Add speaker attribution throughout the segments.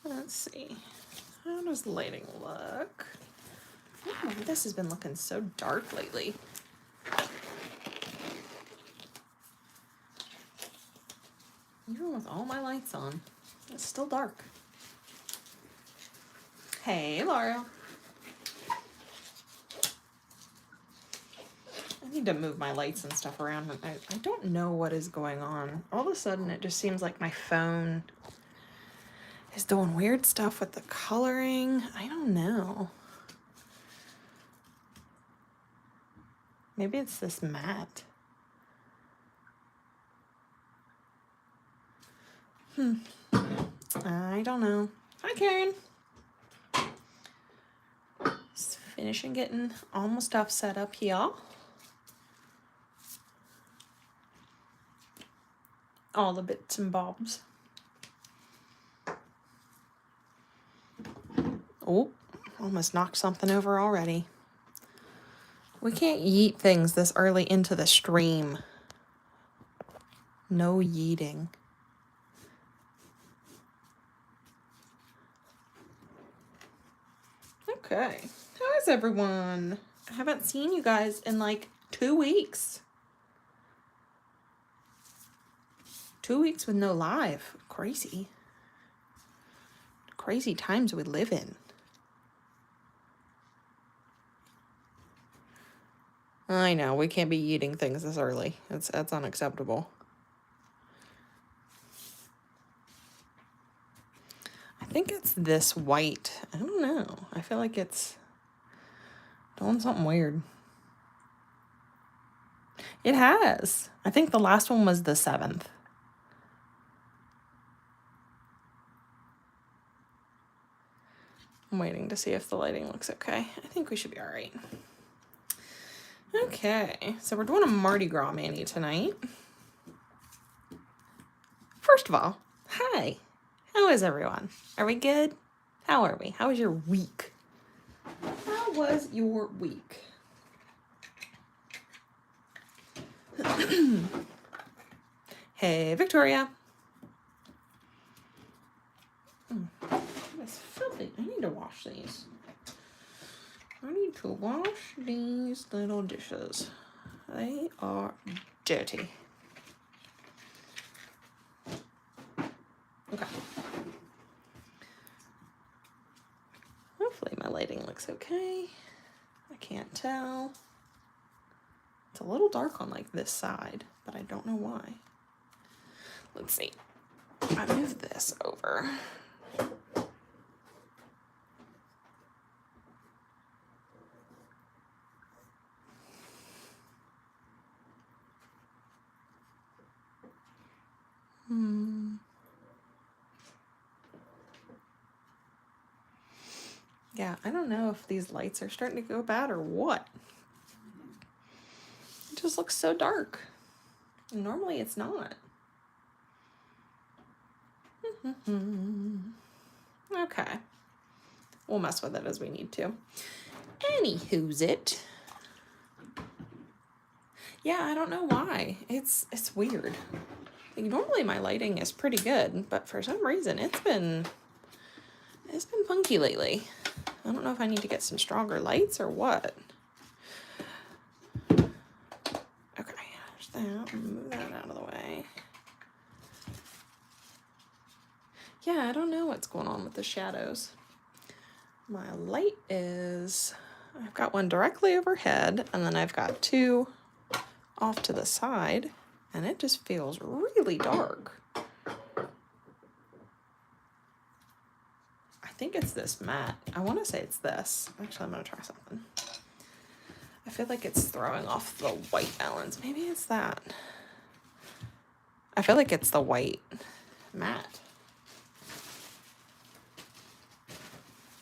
Speaker 1: Let's see. How does the lighting look? Oh, this has been looking so dark lately. Even with all my lights on, it's still dark. Hey, Laura. I need to move my lights and stuff around. I don't know what is going on. All of a sudden, it just seems like my phone is doing weird stuff with the coloring. I don't know. Maybe it's this matte. I don't know. Hi, Karen. Just finishing getting all my stuff set up here. All the bits and bobs. Oh, almost knocked something over already. We can't yeet things this early into the stream. No yeeting. Okay. How is everyone? I haven't seen you guys in like 2 weeks. 2 weeks with no live. Crazy. Crazy times we live in. I know, we can't be eating things this early. That's unacceptable. I think it's this white. I don't know. I feel like it's doing something weird. It has. I think the last one was the 7th. I'm waiting to see if the lighting looks okay. I think we should be all right. Okay, so we're doing a Mardi Gras mani tonight. First of all, hi. How is everyone? Are we good? How are we? How was your week? How was your week? Hey, Victoria. It's filthy. I need to wash these. I need to wash these little dishes. They are dirty. Okay. Hopefully my lighting looks okay. I can't tell. It's a little dark on like this side, but I don't know why. Let's see. I moved this over. Yeah, I don't know if these lights are starting to go bad or what. It just looks so dark. Normally it's not. Okay. We'll mess with it as we need to. Anywho's it. Yeah, I don't know why. It's weird. Like, normally my lighting is pretty good, but for some reason it's been funky lately. I don't know if I need to get some stronger lights or what. Okay, there's that. Move that out of the way. Yeah, I don't know what's going on with the shadows. My light is, I've got one directly overhead, and then I've got 2 off to the side, and it just feels really dark. I think it's this matte. I want to say it's this. Actually, I'm going to try something. I feel like it's throwing off the white balance. Maybe it's that. I feel like it's the white matte.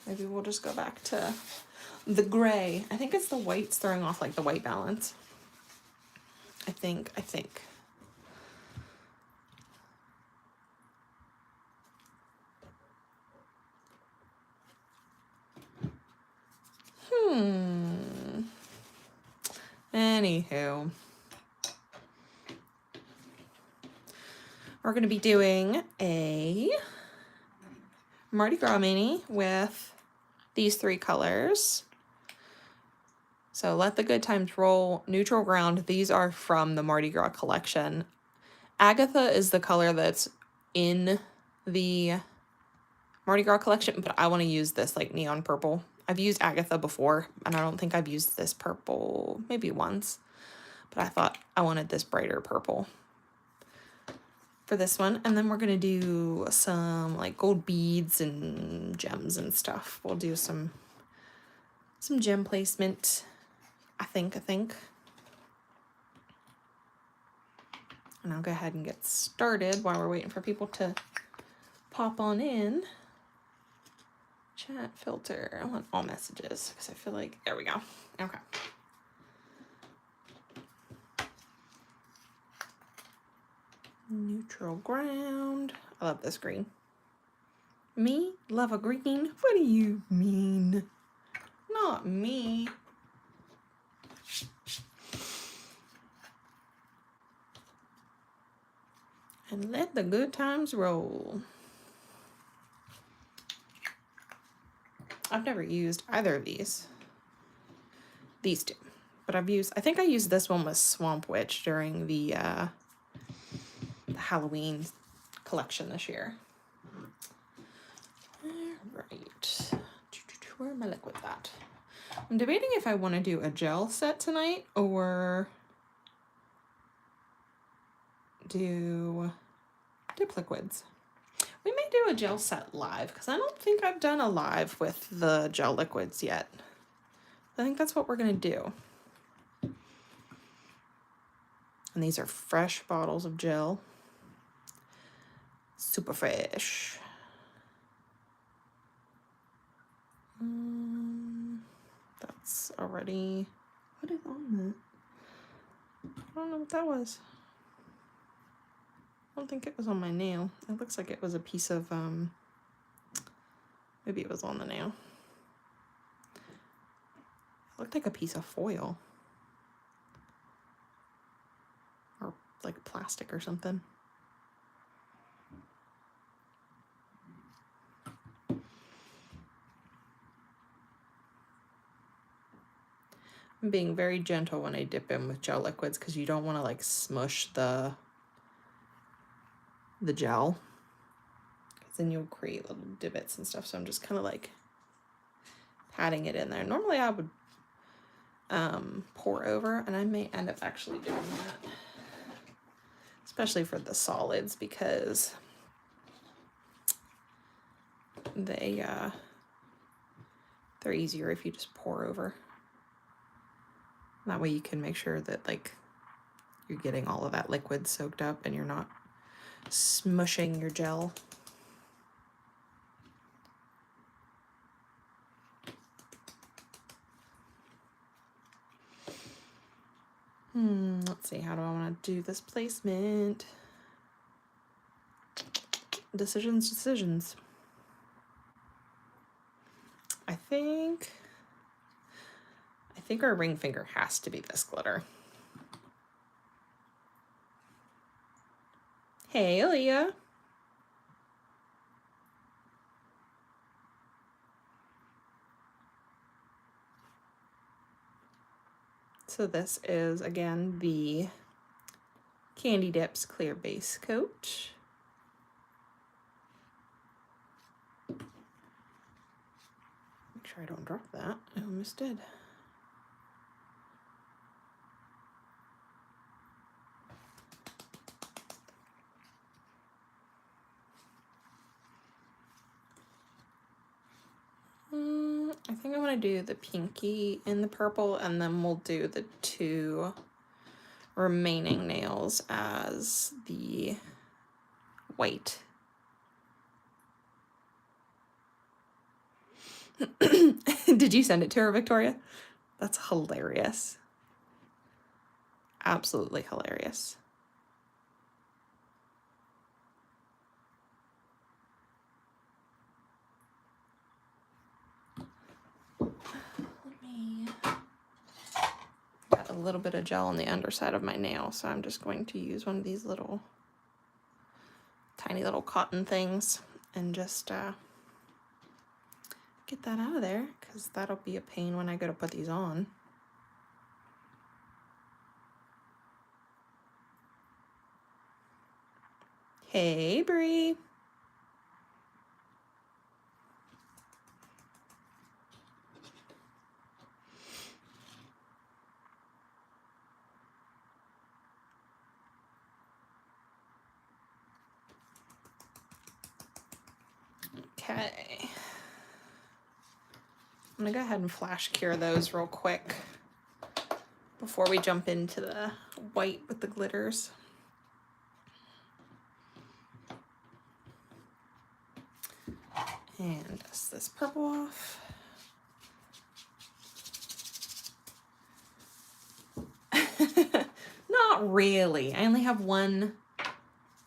Speaker 1: Maybe we'll just go back to the gray. I think it's the white's throwing off like the white balance. I think. Anywho, we're going to be doing a Mardi Gras mini with these 3 colors. So Let the Good Times Roll, Neutral Ground. These are from the Mardi Gras collection. Agatha is the color that's in the Mardi Gras collection, but I want to use this like neon purple. I've used Agatha before, and I don't think I've used this purple maybe once, but I thought I wanted this brighter purple for this one. And then we're going to do some like gold beads and gems and stuff. We'll do some gem placement, I think. And I'll go ahead and get started while we're waiting for people to pop on in. Chat filter. I want all messages because I feel like, there we go. Okay. Neutral ground. I love this green. Me? Love a green? What do you mean? Not me. And let the good times roll. I've never used either of these two, but I think I used this one with Swamp Witch during the Halloween collection this year. All right, where are my liquids at? I'm debating if I want to do a gel set tonight or do dip liquids. We may do a gel set live because I don't think I've done a live with the gel liquids yet. I think that's what we're going to do. And these are fresh bottles of gel. Super fresh. That's already... What is on that? I don't know what that was. I don't think it was on my nail. It looks like it was a piece of, maybe it was on the nail. It looked like a piece of foil. Or like plastic or something. I'm being very gentle when I dip in with gel liquids because you don't want to like smush the gel, because then you'll create little divots and stuff. So I'm just kind of like patting it in there. Normally I would pour over, and I may end up actually doing that, especially for the solids, because they're easier if you just pour over. That way you can make sure that like you're getting all of that liquid soaked up and you're not smushing your gel. Let's see, how do I want to do this placement? Decisions. I think our ring finger has to be this glitter. Hey, Aaliyah. So this is, again, the Candy Dips Clear Base Coat. Make sure I don't drop that. I almost did. I think I want to do the pinky in the purple, and then we'll do the 2 remaining nails as the white. Did you send it to her, Victoria? That's hilarious. Absolutely hilarious. a little bit of gel on the underside of my nail, so I'm just going to use one of these little tiny little cotton things and just get that out of there, because that'll be a pain when I go to put these on. Hey, Bree. Okay. I'm gonna go ahead and flash cure those real quick before we jump into the white with the glitters. And dust this purple off. Not really. I only have one.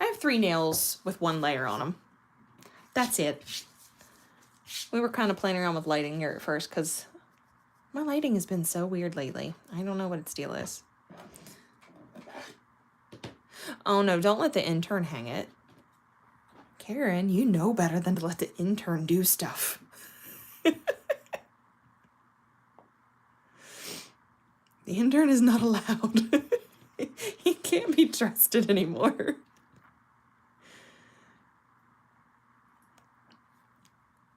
Speaker 1: I have 3 nails with 1 layer on them. That's it. We were kind of playing around with lighting here at first because my lighting has been so weird lately. I don't know what its deal is. Oh no, don't let the intern hang it. Karen, you know better than to let the intern do stuff. The intern is not allowed. He can't be trusted anymore.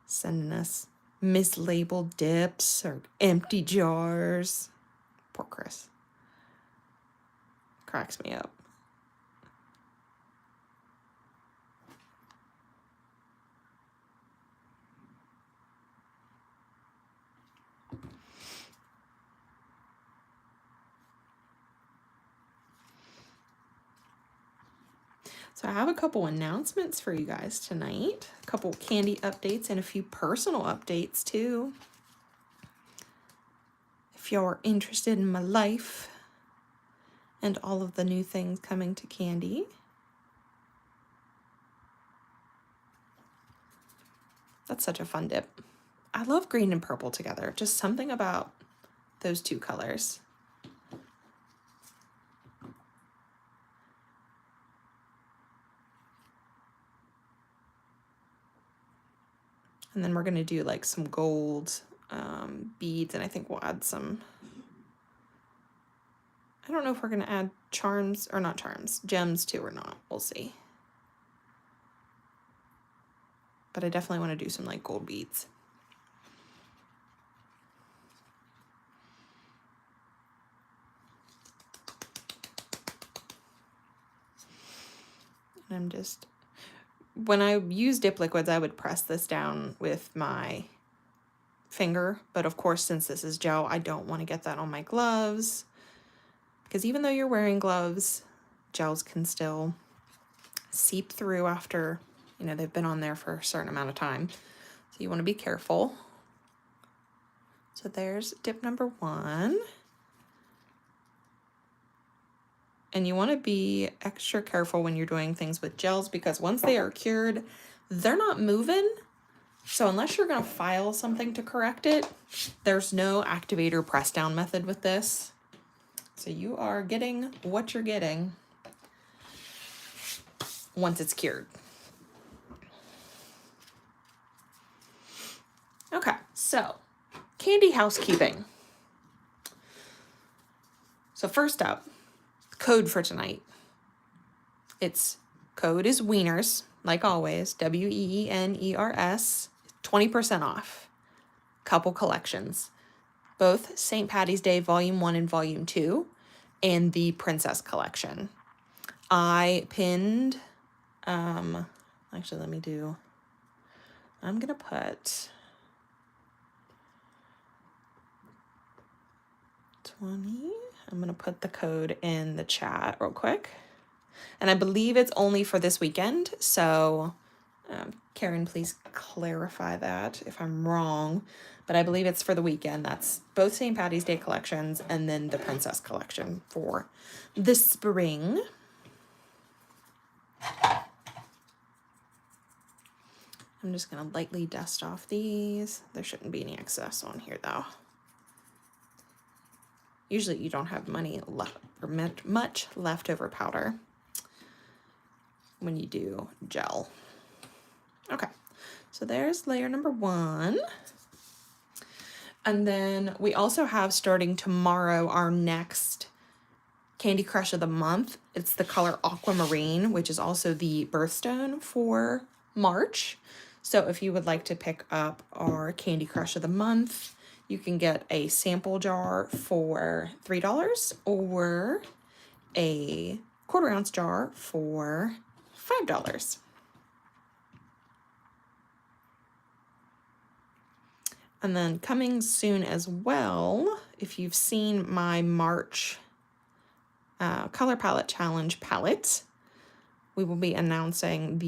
Speaker 1: Sending us mislabeled dips or empty jars. Poor Chris. Cracks me up. So I have a couple announcements for you guys tonight. A couple candy updates and a few personal updates too. If you're interested in my life and all of the new things coming to Candy. That's such a fun dip. I love green and purple together. Just something about those 2 colors. And then we're going to do like some gold beads, and I think we'll add some, I don't know if we're going to add charms, or not charms, gems too or not. We'll see. But I definitely want to do some like gold beads. And I'm just, when I use dip liquids, I would press this down with my finger. But of course, since this is gel, I don't want to get that on my gloves. Because even though you're wearing gloves, gels can still seep through after, you know, they've been on there for a certain amount of time. So you want to be careful. So there's dip number 1. And you want to be extra careful when you're doing things with gels, because once they are cured, they're not moving. So unless you're going to file something to correct it, there's no activator press down method with this. So you are getting what you're getting once it's cured. Okay, so candy housekeeping. So first up, code for tonight. Its code is Wieners, like always, WEENERS, 20% off. Couple collections, both St. Patty's Day Volume 1 and Volume 2, and the Princess Collection. I pinned, actually let me do, I'm gonna put 20, I'm gonna put the code in the chat real quick. And I believe it's only for this weekend, so Karen, please clarify that if I'm wrong, but I believe it's for the weekend. That's both St. Patty's Day collections and then the Princess Collection for the spring. I'm just gonna lightly dust off these. There shouldn't be any excess on here though. Usually you don't have money left or much leftover powder when you do gel. Okay, so there's layer number 1. And then we also have, starting tomorrow, our next Candy Crush of the month. It's the color Aquamarine, which is also the birthstone for March. So if you would like to pick up our Candy Crush of the month, you can get a sample jar for $3 or a 1/4 ounce jar for $5. And then coming soon as well, if you've seen my March Color Palette Challenge palette, we will be announcing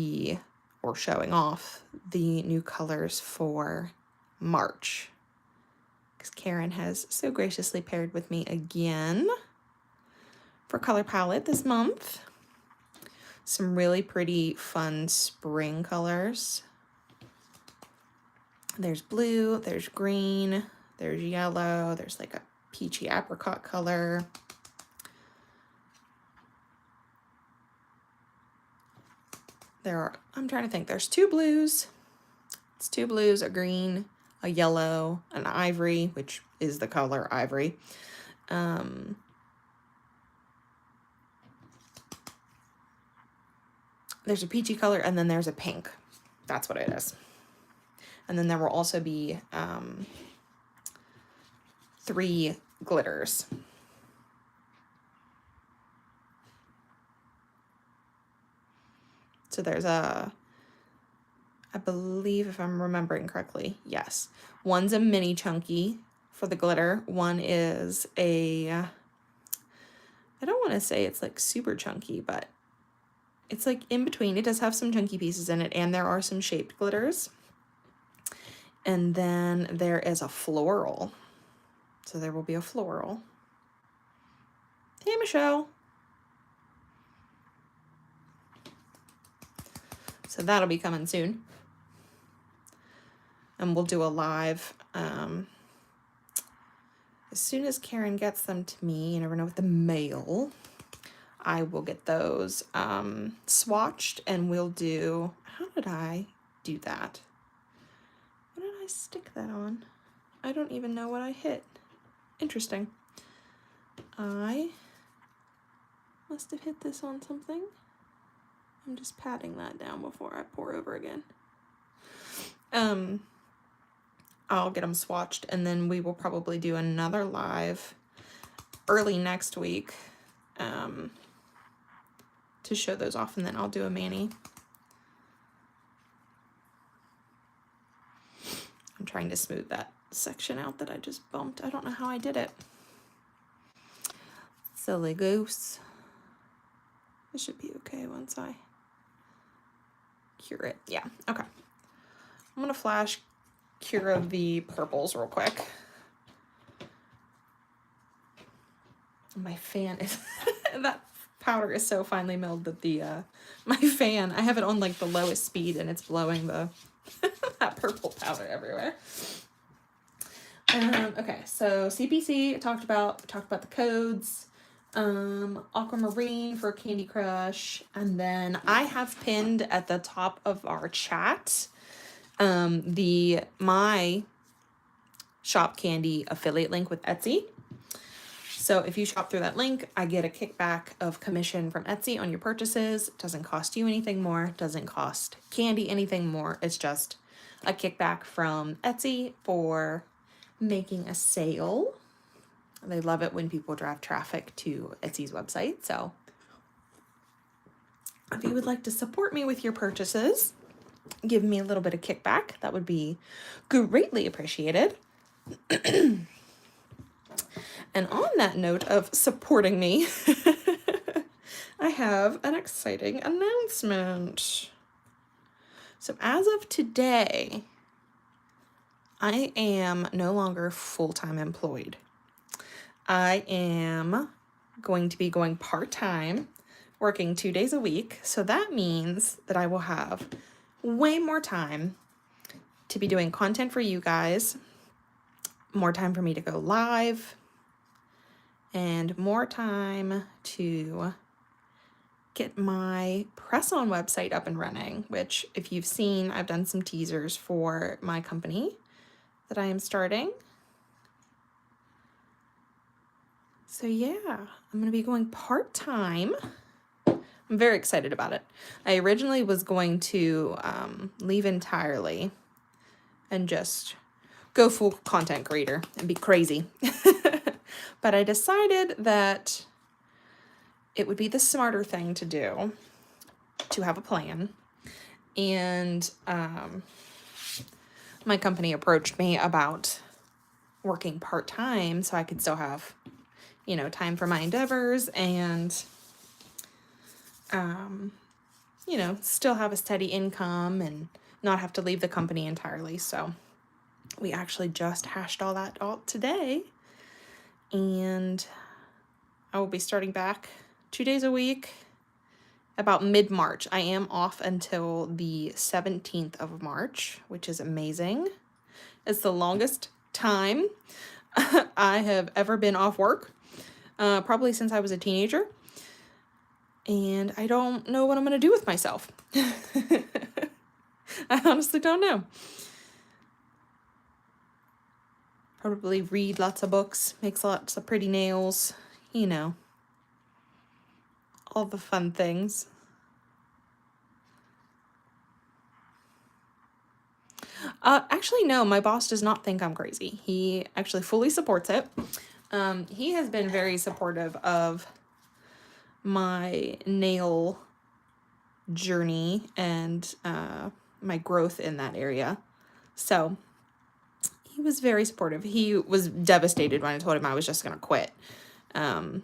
Speaker 1: or showing off the new colors for March. Because Karen has so graciously paired with me again for Color Palette this month. Some really pretty, fun spring colors. There's blue, there's green, there's yellow, there's like a peachy apricot color. I'm trying to think, there's 2 blues. It's 2 blues, a green, a yellow, an ivory, which is the color ivory. There's a peachy color, and then there's a pink. That's what it is. And then there will also be 3 glitters. So there's I believe, if I'm remembering correctly, yes. One's a mini chunky for the glitter. One is I don't want to say it's like super chunky, but it's like in between. It does have some chunky pieces in it, and there are some shaped glitters. And then there is a floral. So there will be a floral. Hey, Michelle. So that'll be coming soon. And we'll do a live. As soon as Karen gets them to me, you never know, with the mail, I will get those swatched, and we'll do, how did I do that? What did I stick that on? I don't even know what I hit. Interesting. I must have hit this on something. I'm just patting that down before I pour over again. I'll get them swatched, and then we will probably do another live early next week to show those off, and then I'll do a mani. I'm trying to smooth that section out that I just bumped. I don't know how I did it. Silly goose. This should be okay once I cure it. Yeah, okay. I'm gonna flash cure the purples real quick. My fan is that powder is so finely milled that my fan, I have it on like the lowest speed, and it's blowing the that purple powder everywhere. Okay, so CPC talked about the codes. Aquamarine for Candy Crush, and then I have pinned at the top of our chat my Shop Candy affiliate link with Etsy. So if you shop through that link, I get a kickback of commission from Etsy on your purchases. It doesn't cost you anything more, doesn't cost Candy anything more. It's just a kickback from Etsy for making a sale. They love it when people drive traffic to Etsy's website. So if you would like to support me with your purchases, give me a little bit of kickback, that would be greatly appreciated. And on that note of supporting me, I have an exciting announcement. So as of today, I am no longer full-time employed. I am going to be going part-time, working 2 days a week. So that means that I will have way more time to be doing content for you guys, more time for me to go live, and more time to get my press-on website up and running, which if you've seen, I've done some teasers for my company that I am starting. So yeah, I'm going to be going part-time. I'm very excited about it. I originally was going to leave entirely and just go full content creator and be crazy. But I decided that it would be the smarter thing to do to have a plan. And my company approached me about working part-time so I could still have, you know, time for my endeavors and, you know, still have a steady income and not have to leave the company entirely. So we actually just hashed all that out today. And I will be starting back 2 days a week about mid-March. I am off until the 17th of March, which is amazing. It's the longest time I have ever been off work, probably since I was a teenager. And I don't know what I'm going to do with myself. I honestly don't know. Probably read lots of books, makes lots of pretty nails, you know, all the fun things. Actually, no, my boss does not think I'm crazy. He actually fully supports it. He has been very supportive of my nail journey and my growth in that area. So he was very supportive. He was devastated when I told him I was just going to quit, that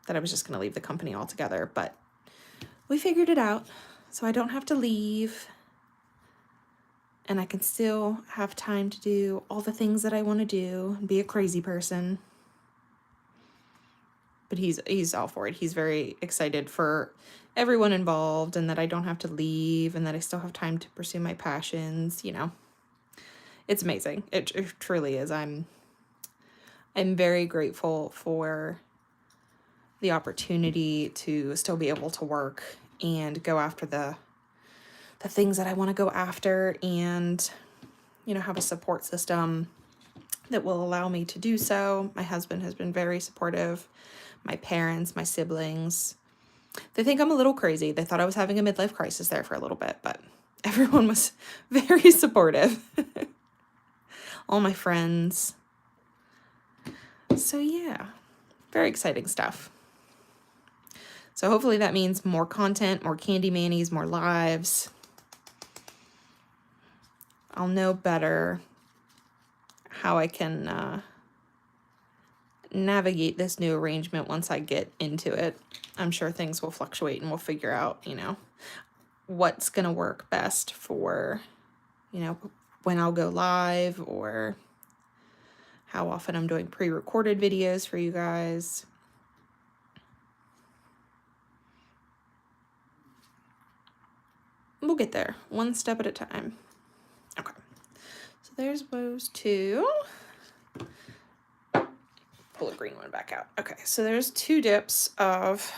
Speaker 1: I was just going to leave the company altogether. But we figured it out, so I don't have to leave. And I can still have time to do all the things that I want to do and be a crazy person. But he's all for it. He's very excited for everyone involved and that I don't have to leave and that I still have time to pursue my passions, you know. It's amazing. It truly is. I'm very grateful for the opportunity to still be able to work and go after the things that I want to go after and, you know, have a support system that will allow me to do so. My husband has been very supportive. My parents, my siblings, they think I'm a little crazy. They thought I was having a midlife crisis there for a little bit, but everyone was very supportive. All my friends. So yeah, very exciting stuff. So hopefully that means more content, more Candy Manis, more lives. I'll know better how I can navigate this new arrangement once I get into it. I'm sure things will fluctuate and we'll figure out, you know, what's going to work best for, you know, when I'll go live or how often I'm doing pre-recorded videos for you guys. We'll get there one step at a time. Okay, so there's those two. Pull the green one back out. Okay, so there's 2 dips of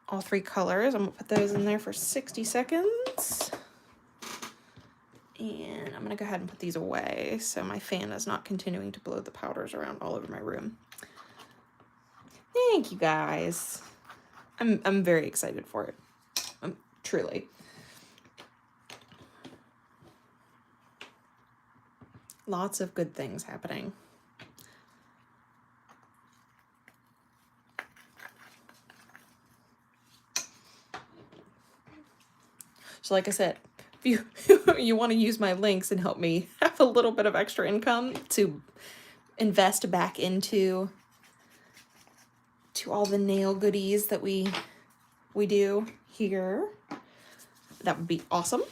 Speaker 1: all 3 colors. I'm gonna put those in there for 60 seconds. And I'm gonna go ahead and put these away so my fan is not continuing to blow the powders around all over my room. Thank you guys. I'm very excited for it. Truly. Lots of good things happening. So like I said, if you want to use my links and help me have a little bit of extra income to invest back into all the nail goodies that we do here, that would be awesome.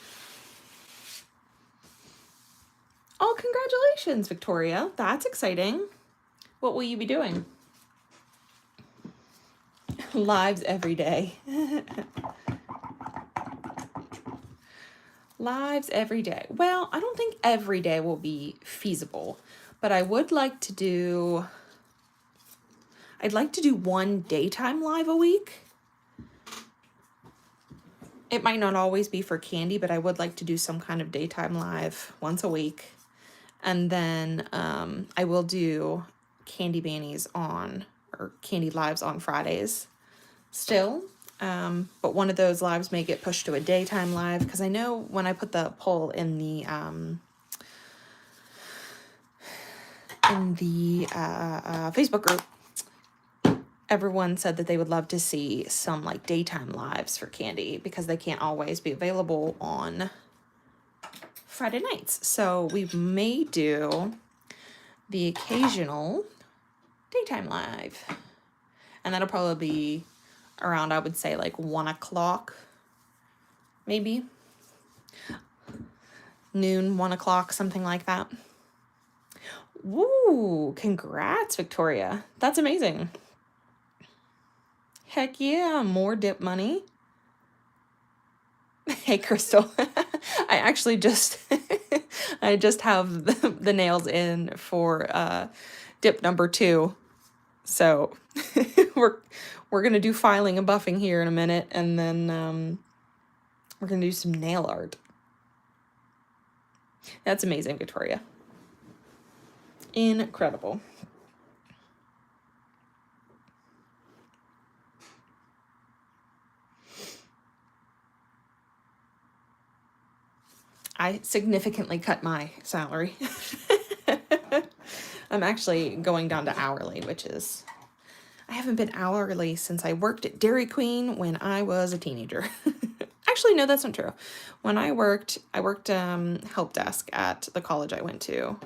Speaker 1: Oh, congratulations, Victoria. That's exciting. What will you be doing? Lives every day. Lives every day. Well, I don't think every day will be feasible, but I would like to do I'd like to do one daytime live a week. It might not always be for candy, but I would like to do some kind of daytime live once a week. And then I will do candy bannies or candy lives on Fridays still. But one of those lives may get pushed to a daytime live, because I know when I put the poll in the Facebook group, everyone said that they would love to see some like daytime lives for candy, because they can't always be available on Friday nights. So we may do the occasional daytime live, and that'll probably be around, I would say, like 1 o'clock, maybe noon, 1 o'clock, something like that. Woo! Congrats, Victoria. That's amazing. Heck yeah, more dip money. Hey, Crystal. I actually just I just have the nails in for dip number 2. So we're gonna do filing and buffing here in a minute, and then we're gonna do some nail art. That's amazing, Victoria. Incredible. I significantly cut my salary. I'm actually going down to hourly, which is, I haven't been hourly since I worked at Dairy Queen when I was a teenager. Actually, no, that's not true. When I worked help desk at the college I went to.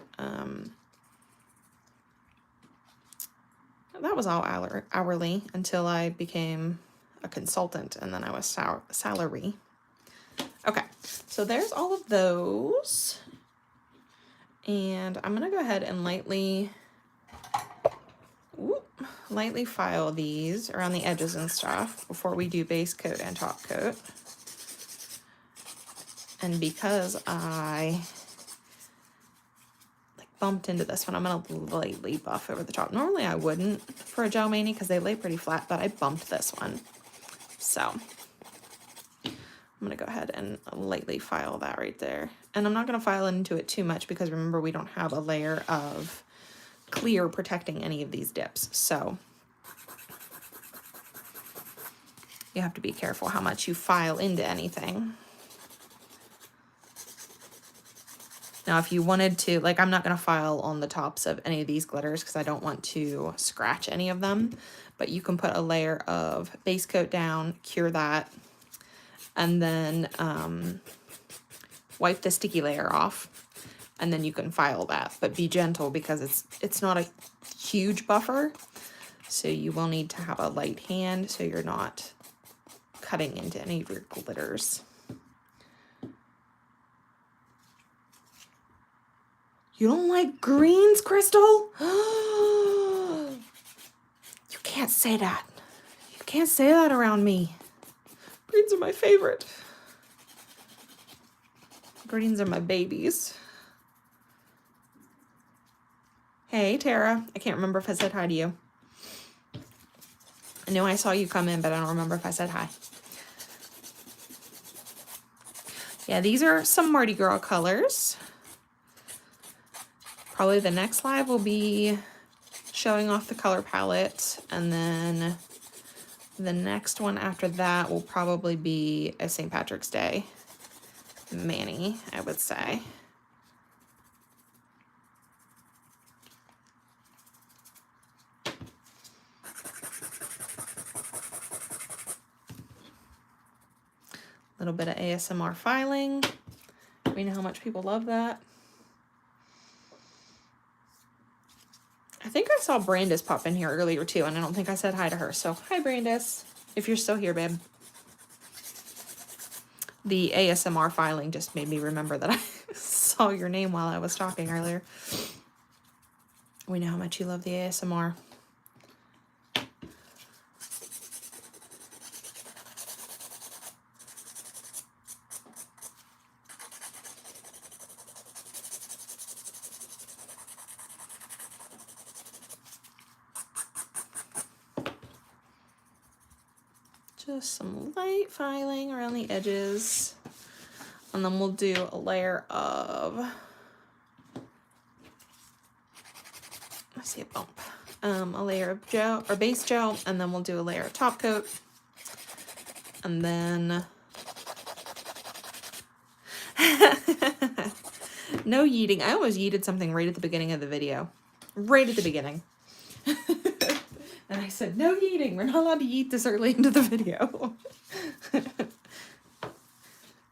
Speaker 1: That was all hourly until I became a consultant, and then I was salary. Okay, so there's all of those. And I'm going to go ahead and lightly file these around the edges and stuff before we do base coat and top coat. And because I bumped into this one, I'm going to lightly buff over the top. Normally I wouldn't for a gel mani because they lay pretty flat, but I bumped this one. So I'm going to go ahead and lightly file that right there. And I'm not going to file into it too much because remember, we don't have a layer of clear protecting any of these dips. So you have to be careful how much you file into anything. Now, if you wanted to, like, I'm not going to file on the tops of any of these glitters because I don't want to scratch any of them. But you can put a layer of base coat down, cure that, and then wipe the sticky layer off, and then you can file that. But be gentle because it's not a huge buffer, so you will need to have a light hand so you're not cutting into any of your glitters. You don't like greens, Crystal? You can't say that. You can't say that around me. Greens are my favorite. Greens are my babies. Hey, Tara. I can't remember if I said hi to you. I know I saw you come in, but I don't remember if I said hi. Yeah, these are some Mardi Gras colors. Probably the next live will be showing off the color palette, and then the next one after that will probably be a St. Patrick's Day mani, I would say. A little bit of ASMR filing. We know how much people love that. I think I saw Brandis pop in here earlier too, and I don't think I said hi to her. So hi, Brandis, if you're still here, babe. The ASMR filing just made me remember that I saw your name while I was talking earlier. We know how much you love the ASMR. Just some light filing around the edges. And then we'll do a layer of, I see a bump. A layer of gel or base gel, and then we'll do a layer of top coat. And then no yeeting. I almost yeeted something right at the beginning of the video. Right at the beginning. And I said, no yeeting. We're not allowed to yeet this early into the video.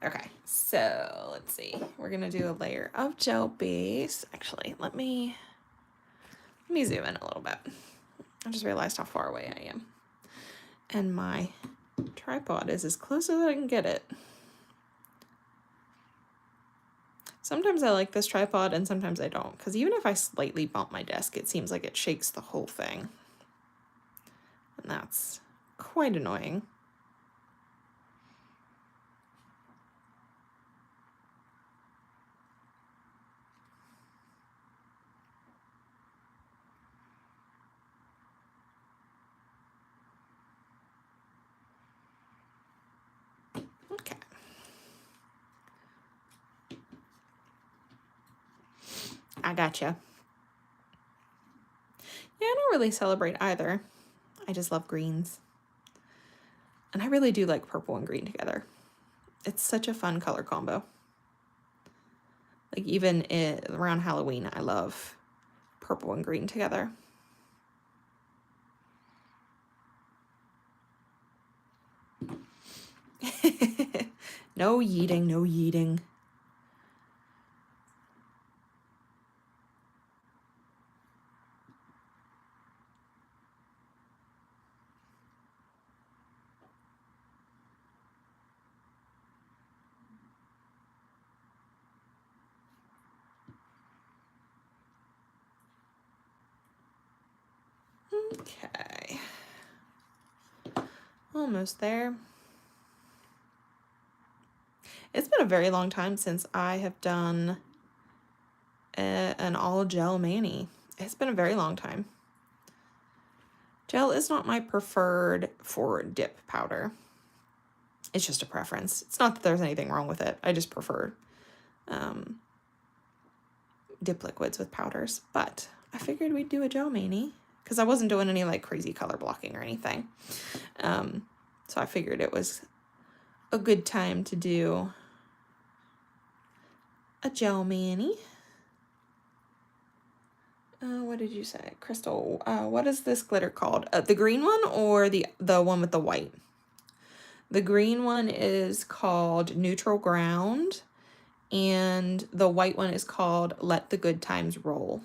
Speaker 1: Okay, so let's see. We're going to do a layer of gel base. Actually, let me zoom in a little bit. I just realized how far away I am. And my tripod is as close as I can get it. Sometimes I like this tripod and sometimes I don't, because even if I slightly bump my desk, it seems like it shakes the whole thing. And that's quite annoying. Okay. I gotcha. Yeah, I don't really celebrate either. I just love greens. And I really do like purple and green together. It's such a fun color combo. Like even around Halloween, I love purple and green together. No yeeting, no yeeting. Okay. Almost there. It's been a very long time since I have done an all gel mani. It's been a very long time. Gel is not my preferred for dip powder. It's just a preference. It's not that there's anything wrong with it. I just prefer dip liquids with powders. But I figured we'd do a gel mani because I wasn't doing any like crazy color blocking or anything. So I figured it was a good time to do a gel mani. What did you say? Crystal, what is this glitter called? The green one or the one with the white? The green one is called Neutral Ground, and the white one is called Let the Good Times Roll.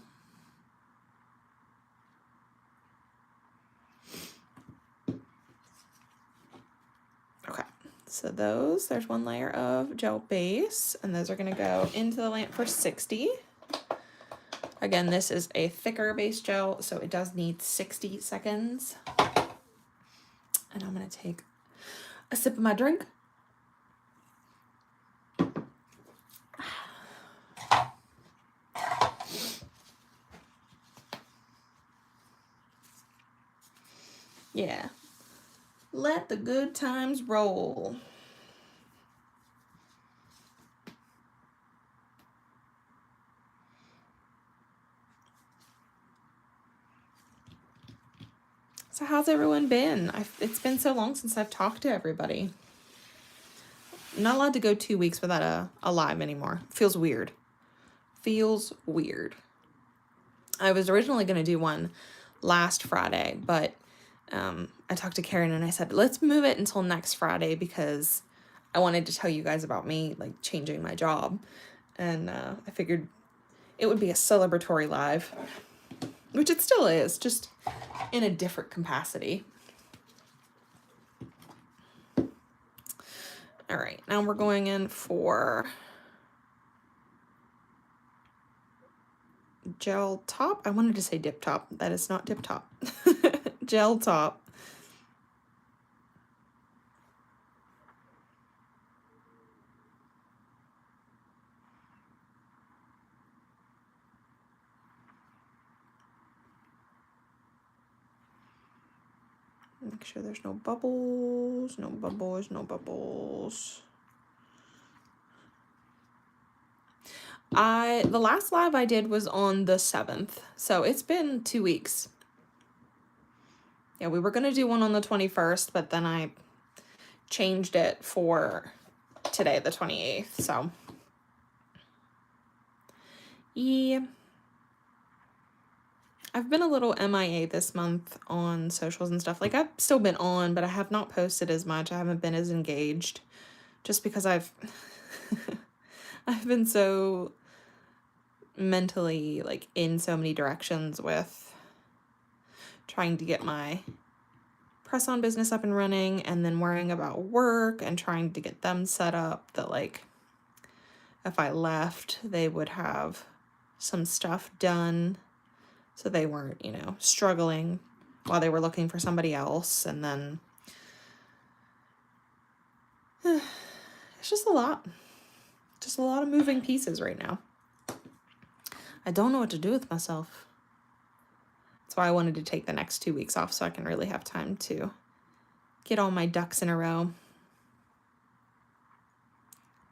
Speaker 1: Okay, so there's one layer of gel base, and those are going to go into the lamp for 60. Again, this is a thicker base gel, so it does need 60 seconds. And I'm going to take a sip of my drink. Yeah. Let the good times roll. So how's everyone been? It's been so long since I've talked to everybody. I'm not allowed to go 2 weeks without a live anymore. Feels weird. Feels weird. I was originally going to do one last Friday, but I talked to Karen and I said, let's move it until next Friday because I wanted to tell you guys about me, like, changing my job. And I figured it would be a celebratory live, which it still is, just in a different capacity. All right, now we're going in for gel top. I wanted to say dip top. That is not dip top. Gel top. Make sure there's no bubbles, no bubbles, no bubbles. The last live I did was on the 7th, so it's been 2 weeks. Yeah, we were gonna do one on the 21st, but then I changed it for today, the 28th, so. Yeah. I've been a little MIA this month on socials and stuff. Like, I've still been on, but I have not posted as much. I haven't been as engaged just because I've been so mentally, like, in so many directions with trying to get my press-on business up and running, and then worrying about work and trying to get them set up that, like, if I left, they would have some stuff done so they weren't, you know, struggling while they were looking for somebody else. And then it's just a lot of moving pieces right now. I don't know what to do with myself. That's why I wanted to take the next 2 weeks off, so I can really have time to get all my ducks in a row,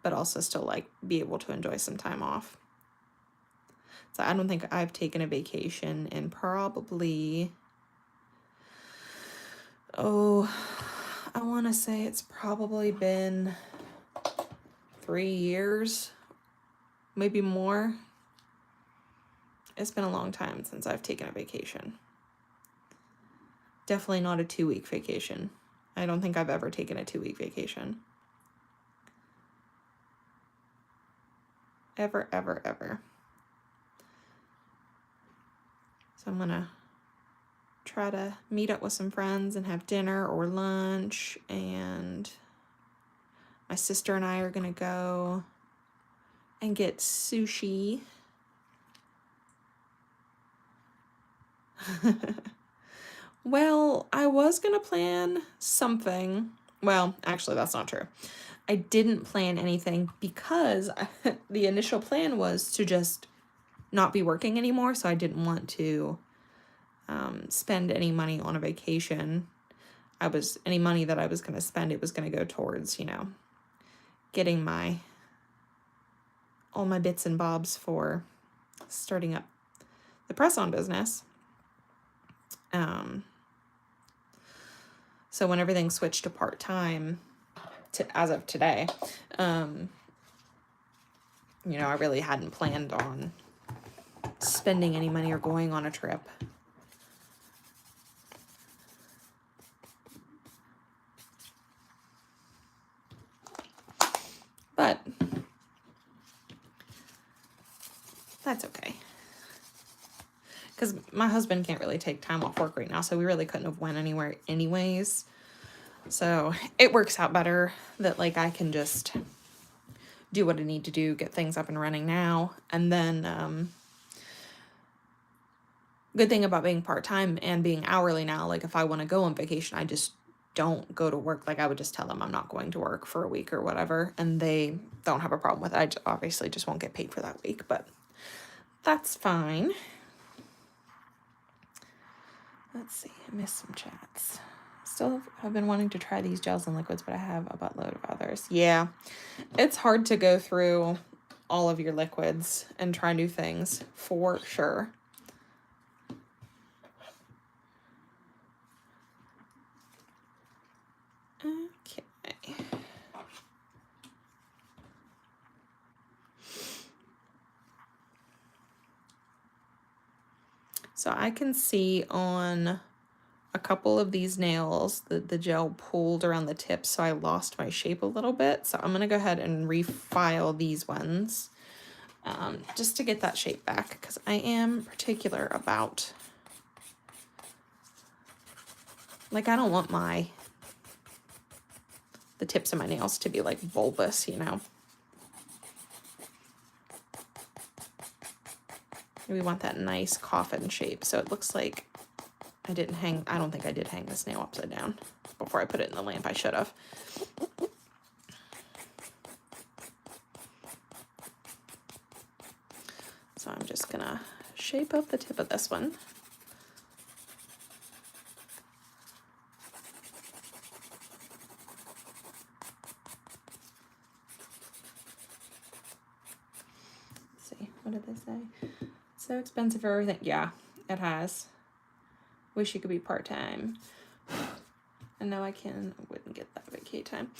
Speaker 1: but also still, like, be able to enjoy some time off. So I don't think I've taken a vacation in probably, I want to say it's probably been 3 years, maybe more. It's been a long time since I've taken a vacation. Definitely not a 2-week vacation. I don't think I've ever taken a 2-week vacation. Ever, ever, ever. So I'm gonna try to meet up with some friends and have dinner or lunch, and my sister and I are gonna go and get sushi. Well, I was gonna plan something. Well, actually, that's not true. I didn't plan anything because the initial plan was to just not be working anymore, so I didn't want to spend any money on a vacation. Any money that I was going to spend, it was going to go towards, you know, getting all my bits and bobs for starting up the press-on business. So when everything switched to part-time, as of today, you know, I really hadn't planned on spending any money or going on a trip. But that's okay. Because my husband can't really take time off work right now, so we really couldn't have went anywhere anyways. So it works out better that, like, I can just do what I need to do, get things up and running now. And then, good thing about being part-time and being hourly now, like, if I want to go on vacation, I just don't go to work. Like, I would just tell them I'm not going to work for a week or whatever, and they don't have a problem with it. I obviously just won't get paid for that week, but that's fine. Let's see, I missed some chats. Still have been wanting to try these gels and liquids, but I have a buttload of others. Yeah, it's hard to go through all of your liquids and try new things, for sure. Okay. So I can see on a couple of these nails that the gel pulled around the tips, so I lost my shape a little bit. So I'm going to go ahead and refile these ones just to get that shape back, because I am particular about, like, I don't want the tips of my nails to be, like, bulbous, you know. We want that nice coffin shape, so it looks like I don't think I did hang this nail upside down before I put it in the lamp. I should have. So I'm just gonna shape up the tip of this one. So expensive for everything. Yeah, it has. Wish you could be part-time. And now I wouldn't get that vacay time.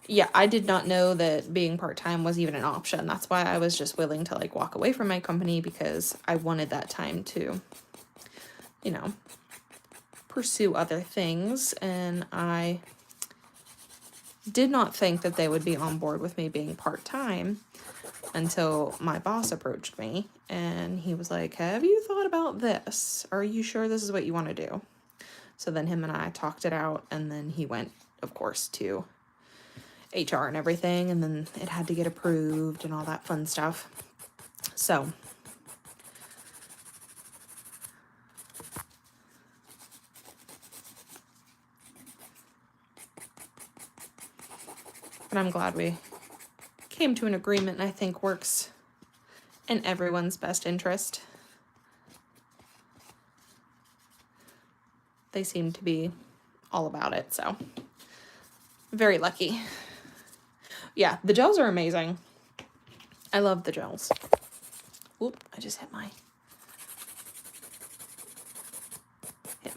Speaker 1: Yeah, I did not know that being part-time was even an option. That's why I was just willing to like walk away from my company, because I wanted that time to, you know, pursue other things. And I did not think that they would be on board with me being part-time until my boss approached me and he was like, have you thought about this? Are you sure this is what you want to do? So then him and I talked it out, and then he went, of course, to HR and everything, and then it had to get approved and all that fun stuff. So but I'm glad we came to an agreement, and I think works in everyone's best interest. They seem to be all about it, so very lucky. Yeah, the gels are amazing. I love the gels. Oop, I just hit my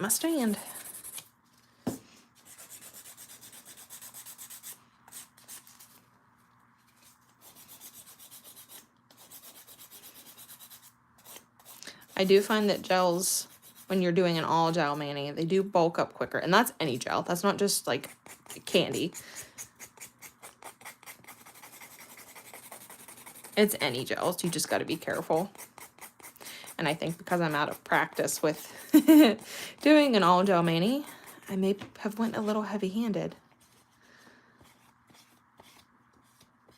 Speaker 1: stand. I do find that gels, when you're doing an all gel mani, they do bulk up quicker. And that's any gel. That's not just like candy. It's any gels. You just got to be careful. And I think because I'm out of practice with doing an all gel mani, I may have went a little heavy-handed.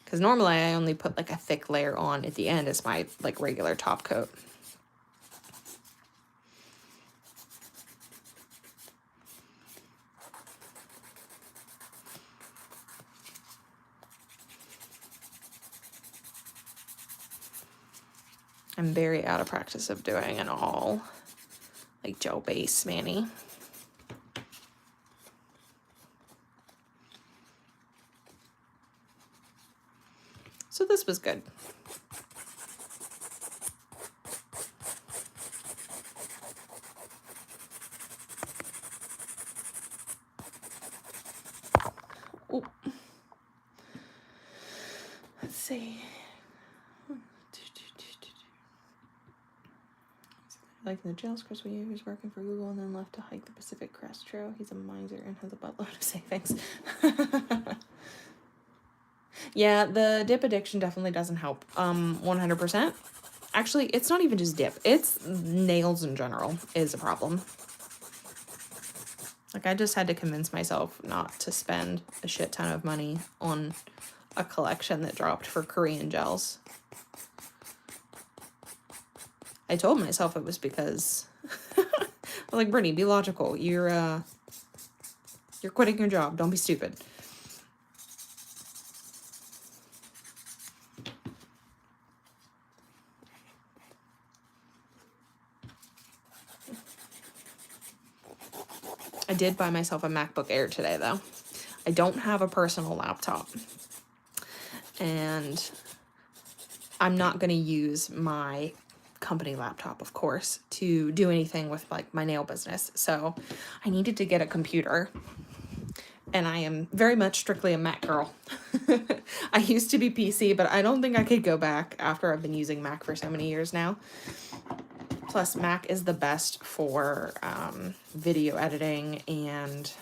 Speaker 1: Because normally I only put like a thick layer on at the end as my like regular top coat. I'm very out of practice of doing an all like gel base mani. So this was good. Ooh. Let's see. Liking the gels, Chris we was working for Google and then left to hike the Pacific Crest Trail. He's a miser and has a buttload of savings. Yeah, the dip addiction definitely doesn't help. 100%. Actually, it's not even just dip. It's nails in general is a problem. Like, I just had to convince myself not to spend a shit ton of money on a collection that dropped for Korean gels. I told myself it was because I'm like, Brittany, be logical. You're quitting your job. Don't be stupid. I did buy myself a MacBook Air today, though. I don't have a personal laptop. And I'm not going to use my company laptop, of course, to do anything with like my nail business. So I needed to get a computer. And I am very much strictly a Mac girl. I used to be PC, but I don't think I could go back after I've been using Mac for so many years now. Plus, Mac is the best for video editing and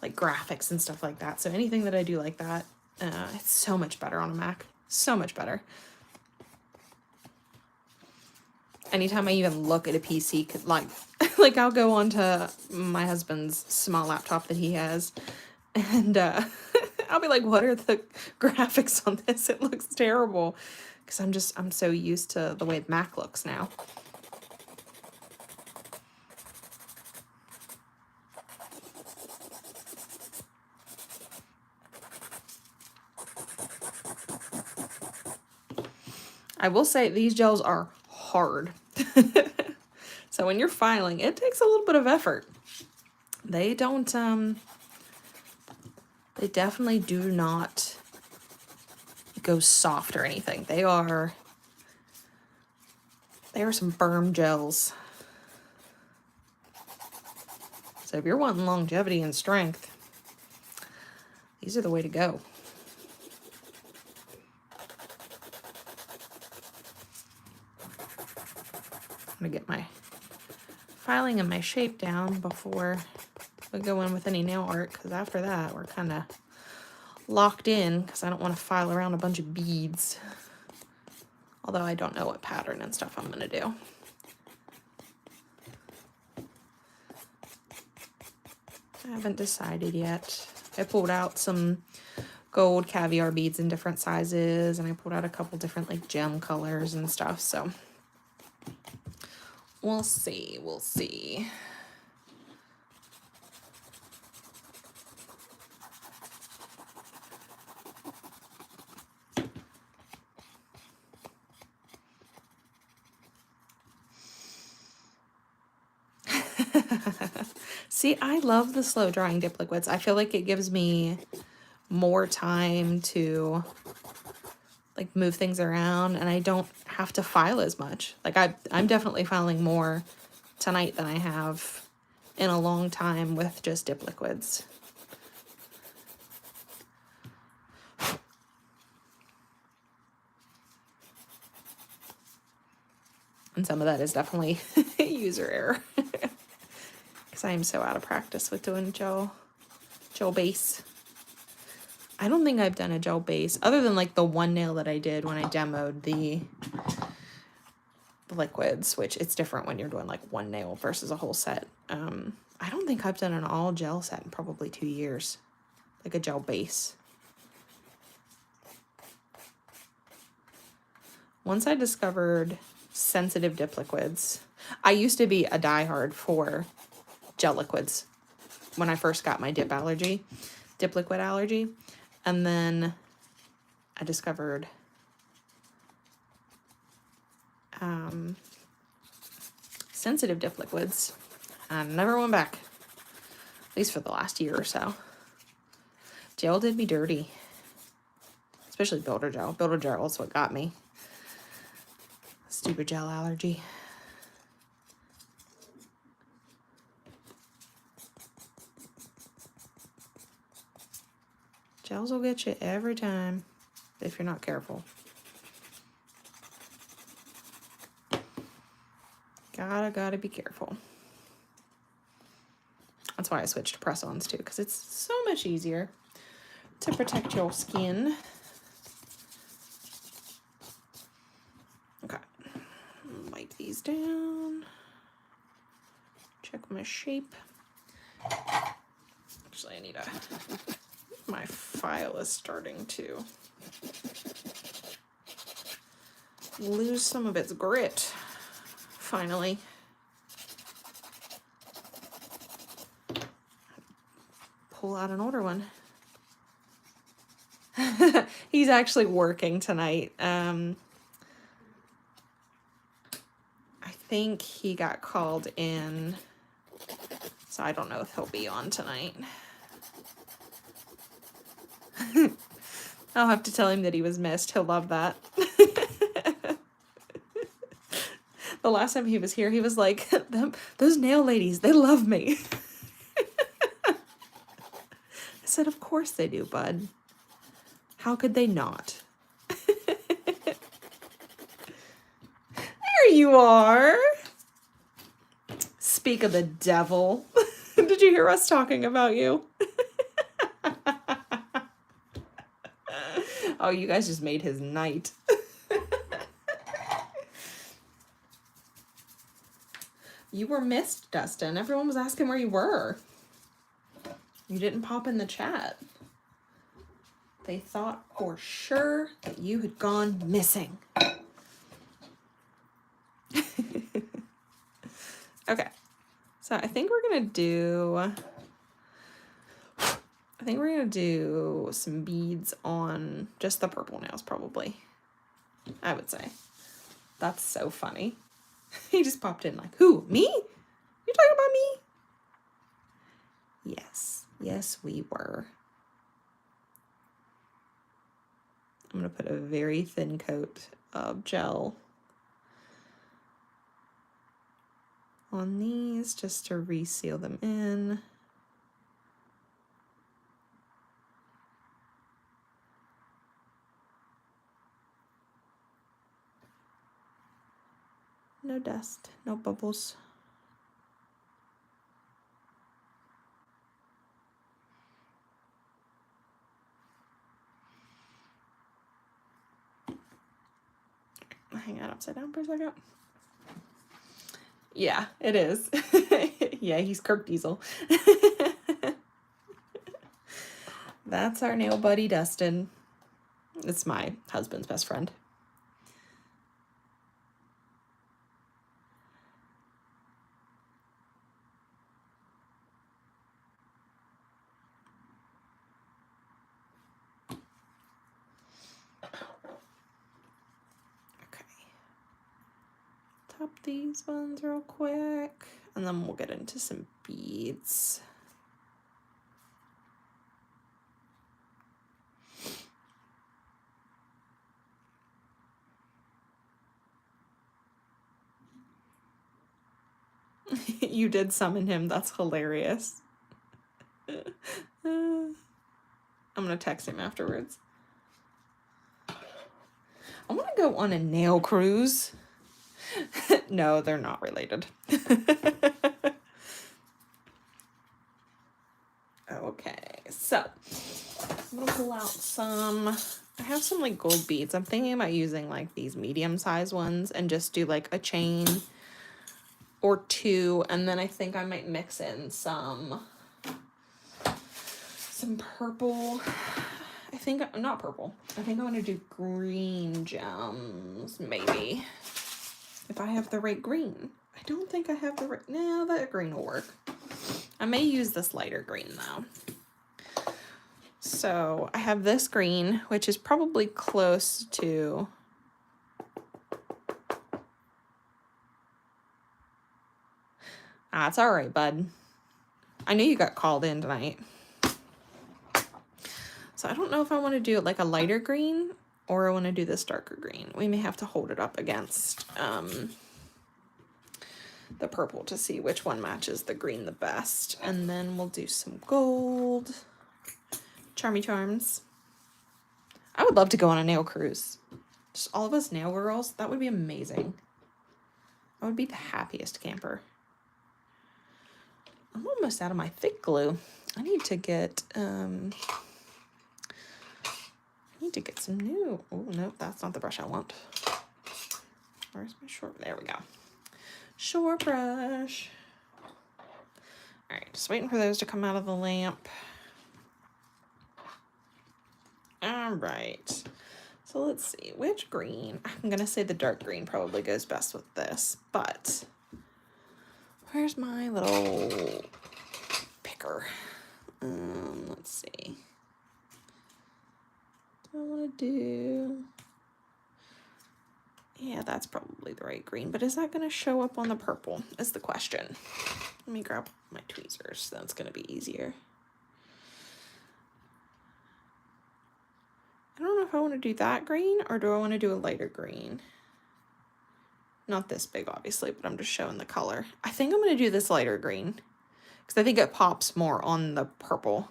Speaker 1: like graphics and stuff like that. So anything that I do like that, it's so much better on a Mac. So much better. Anytime I even look at a PC, like I'll go onto my husband's small laptop that he has, and I'll be like, what are the graphics on this? It looks terrible. Because I'm so used to the way Mac looks now. I will say these gels are hard. So when you're filing, it takes a little bit of effort. They don't, they definitely do not go soft or anything. They are some firm gels. So if you're wanting longevity and strength, these are the way to go. I'm gonna get my filing and my shape down before we go in with any nail art, because after that we're kind of locked in, because I don't want to file around a bunch of beads. Although I don't know what pattern and stuff I'm gonna do. I haven't decided yet. I pulled out some gold caviar beads in different sizes, and I pulled out a couple different like gem colors and stuff, so we'll see, we'll see. See, I love the slow drying dip liquids. I feel like it gives me more time to like move things around, and I don't have to file as much. Like I'm definitely filing more tonight than I have in a long time with just dip liquids. And some of that is definitely user error. Because I am so out of practice with doing gel base. I don't think I've done a gel base other than like the one nail that I did when I demoed the liquids, which it's different when you're doing like one nail versus a whole set. I don't think I've done an all gel set in probably 2 years, like a gel base. Once I discovered sensitive dip liquids, I used to be a diehard for gel liquids when I first got my dip liquid allergy. And then I discovered sensitive dip liquids. I never went back, at least for the last year or so. Gel did me dirty, especially builder gel. Builder gel is what got me. Stupid gel allergy. Gels will get you every time if you're not careful. Gotta be careful. That's why I switched to press-ons too, because it's so much easier to protect your skin. Okay, wipe these down. Check my shape. Actually, I need a... My file is starting to lose some of its grit, finally. Pull out an older one. He's actually working tonight. I think he got called in, so I don't know if he'll be on tonight. I'll have to tell him that he was missed. He'll love that. The last time he was here, he was like, those nail ladies, they love me. I said, of course they do, bud. How could they not? There you are. Speak of the devil. Did you hear us talking about you? Oh, you guys just made his night. You were missed, Dustin. Everyone was asking where you were. You didn't pop in the chat. They thought for sure that you had gone missing. Okay. So I think we're going to do some beads on just the purple nails, probably. I would say. That's so funny. He just popped in like, who? Me? You talking about me? Yes. Yes, we were. I'm going to put a very thin coat of gel on these just to reseal them in. No dust, no bubbles. Hang out upside down for a second. Yeah, it is. Yeah, he's Kirk Diesel. That's our nail buddy, Dustin. It's my husband's best friend. Okay. Top these ones real quick, and then we'll get into some beads. You did summon him. That's hilarious. I'm gonna text him afterwards. I want to go on a nail cruise. No, they're not related. Okay, so I'm gonna pull out some. I have some like gold beads. I'm thinking about using like these medium-sized ones and just do like a chain or two, and then I think I might mix in some purple. I think not purple. I think I want to do green gems, maybe. If I have the right green. I don't think I have the right. No, that green will work. I may use this lighter green though. So I have this green, which is probably close to. It's all right, bud. I knew you got called in tonight. So I don't know if I want to do it like a lighter green or I want to do this darker green. We may have to hold it up against the purple to see which one matches the green the best. And then we'll do some gold. Charmy charms. I would love to go on a nail cruise. Just all of us nail girls. That would be amazing. I would be the happiest camper. I'm almost out of my thick glue. I need to get some new. Oh no, that's not the brush I want. Where's my short? There we go. Short brush. All right, just waiting for those to come out of the lamp. All right. So let's see, which green? I'm gonna say the dark green probably goes best with this, but where's my little picker? Let's see. Do I want to do? Yeah, that's probably the right green, but is that going to show up on the purple is the question. Let me grab my tweezers. That's going to be easier. I don't know if I want to do that green or do I want to do a lighter green? Not this big, obviously, but I'm just showing the color. I think I'm going to do this lighter green because I think it pops more on the purple.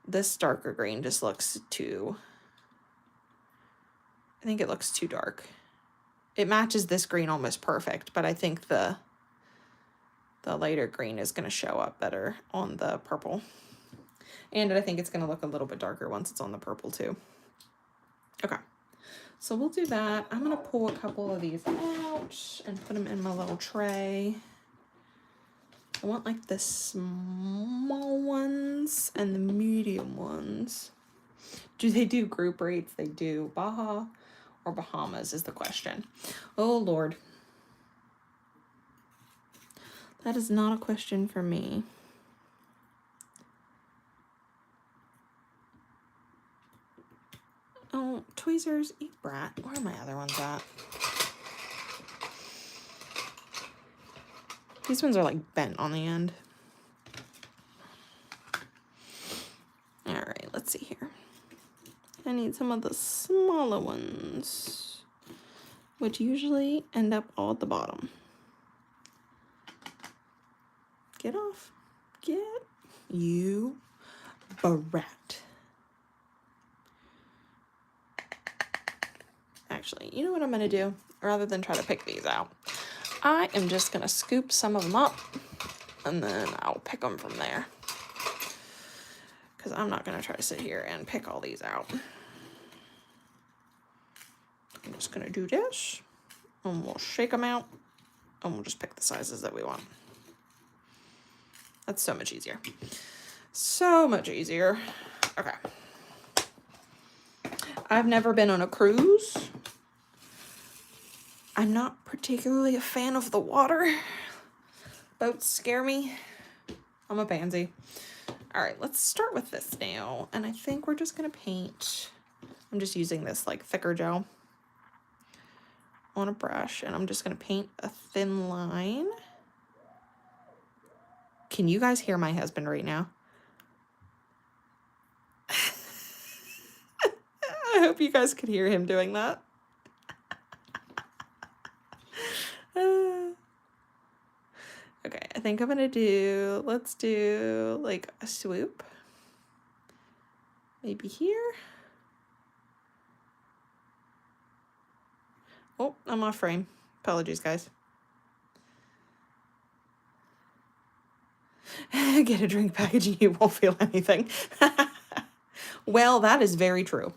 Speaker 1: This darker green just looks too... I think it looks too dark. It matches this green almost perfect, but I think the lighter green is going to show up better on the purple. And I think it's going to look a little bit darker once it's on the purple too. Okay, so we'll do that. I'm going to pull a couple of these out and put them in my little tray. I want like the small ones and the medium ones. Do they do group rates? They do. Baja or Bahamas is the question. Oh, Lord. That is not a question for me. Oh, tweezers, eat brat. Where are my other ones at? These ones are like bent on the end. All right, let's see here. I need some of the smaller ones, which usually end up all at the bottom. Get off. Get you brat. Actually, you know what I'm going to do? Rather than try to pick these out, I am just going to scoop some of them up, and then I'll pick them from there. Because I'm not going to try to sit here and pick all these out. I'm just going to do this, and we'll shake them out, and we'll just pick the sizes that we want. That's so much easier. So much easier. Okay. I've never been on a cruise. I'm not particularly a fan of the water. Boats scare me. I'm a pansy. All right, let's start with this now. And I think we're just gonna paint. I'm just using this like thicker gel on a brush, and I'm just gonna paint a thin line. Can you guys hear my husband right now? I hope you guys could hear him doing that. Okay, I think I'm gonna do, let's do like a swoop. Maybe here. Oh, I'm off frame. Apologies, guys. Get a drink packaging, you won't feel anything. Well, that is very true.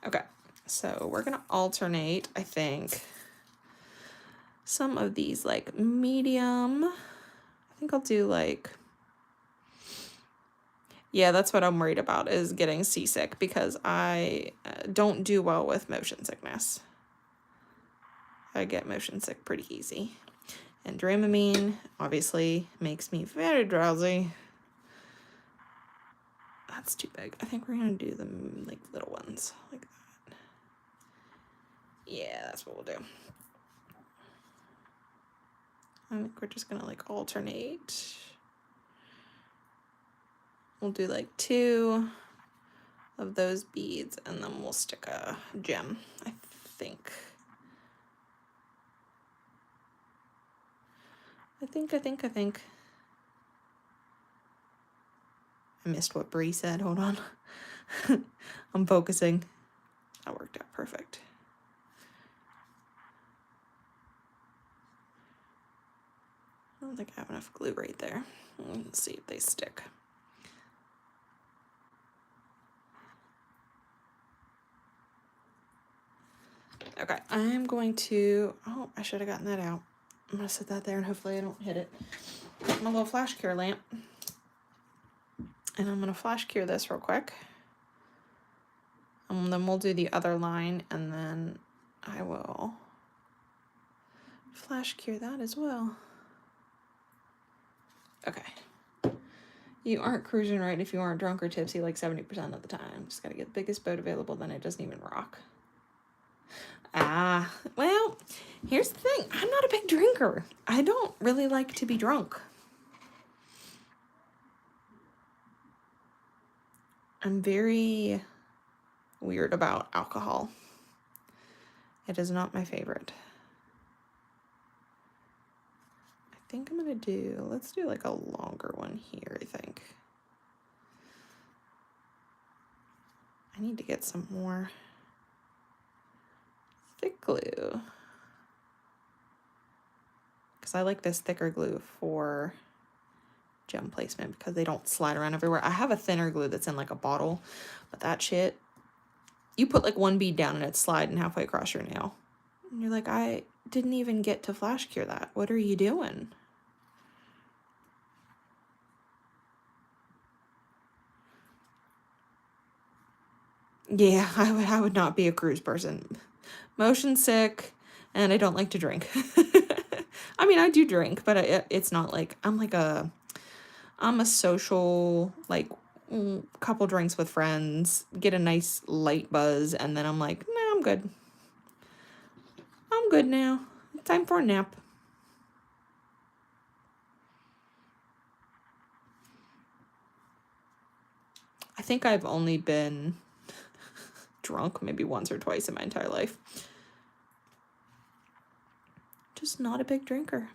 Speaker 1: Okay, so we're gonna alternate, I think, some of these like medium. I think I'll do like, yeah, that's what I'm worried about, is getting seasick, because I don't do well with motion sickness. I get motion sick pretty easy. And Dramamine obviously makes me very drowsy. That's too big. I think we're gonna do the like little ones like that. Yeah, that's what we'll do. I think we're just gonna like alternate. We'll do like 2 of those beads, and then we'll stick a gem, I think. I think. I missed what Bree said. Hold on. I'm focusing. That worked out perfect. I don't think I have enough glue right there. Let's see if they stick. Okay, I'm going to, oh, I should have gotten that out. I'm gonna set that there and hopefully I don't hit it. My little flash cure lamp. And I'm gonna flash cure this real quick. And then we'll do the other line, and then I will flash cure that as well. Okay. You aren't cruising right if you aren't drunk or tipsy like 70% of the time. Just gotta get the biggest boat available, then it doesn't even rock. Ah, well, here's the thing. I'm not a big drinker. I don't really like to be drunk. I'm very weird about alcohol. It is not my favorite. I think I'm gonna do, let's do like a longer one here, I think. I need to get some more thick glue, because I like this thicker glue for gem placement because they don't slide around everywhere. I have a thinner glue that's in like a bottle, but that shit, you put like one bead down and it's sliding halfway across your nail. And you're like, I didn't even get to flash cure that. What are you doing? Yeah, I would not be a cruise person. Motion sick, and I don't like to drink. I mean, I do drink, but it's not like, I'm a social, like, couple drinks with friends, get a nice light buzz, and then I'm like, nah, I'm good. I'm good now. Time for a nap. I think I've only been drunk maybe once or twice in my entire life. Just not a big drinker.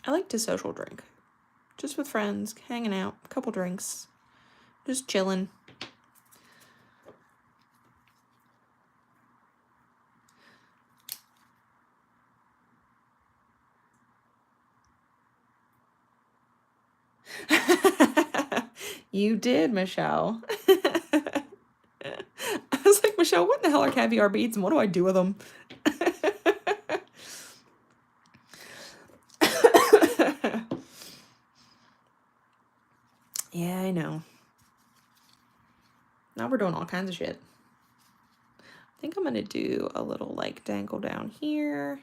Speaker 1: I like to social drink. Just with friends, hanging out, a couple drinks, just chilling. You did, Michelle. I was like, Michelle, what in the hell are caviar beads and what do I do with them? Yeah, I know. Now we're doing all kinds of shit. I think I'm gonna do a little like dangle down here.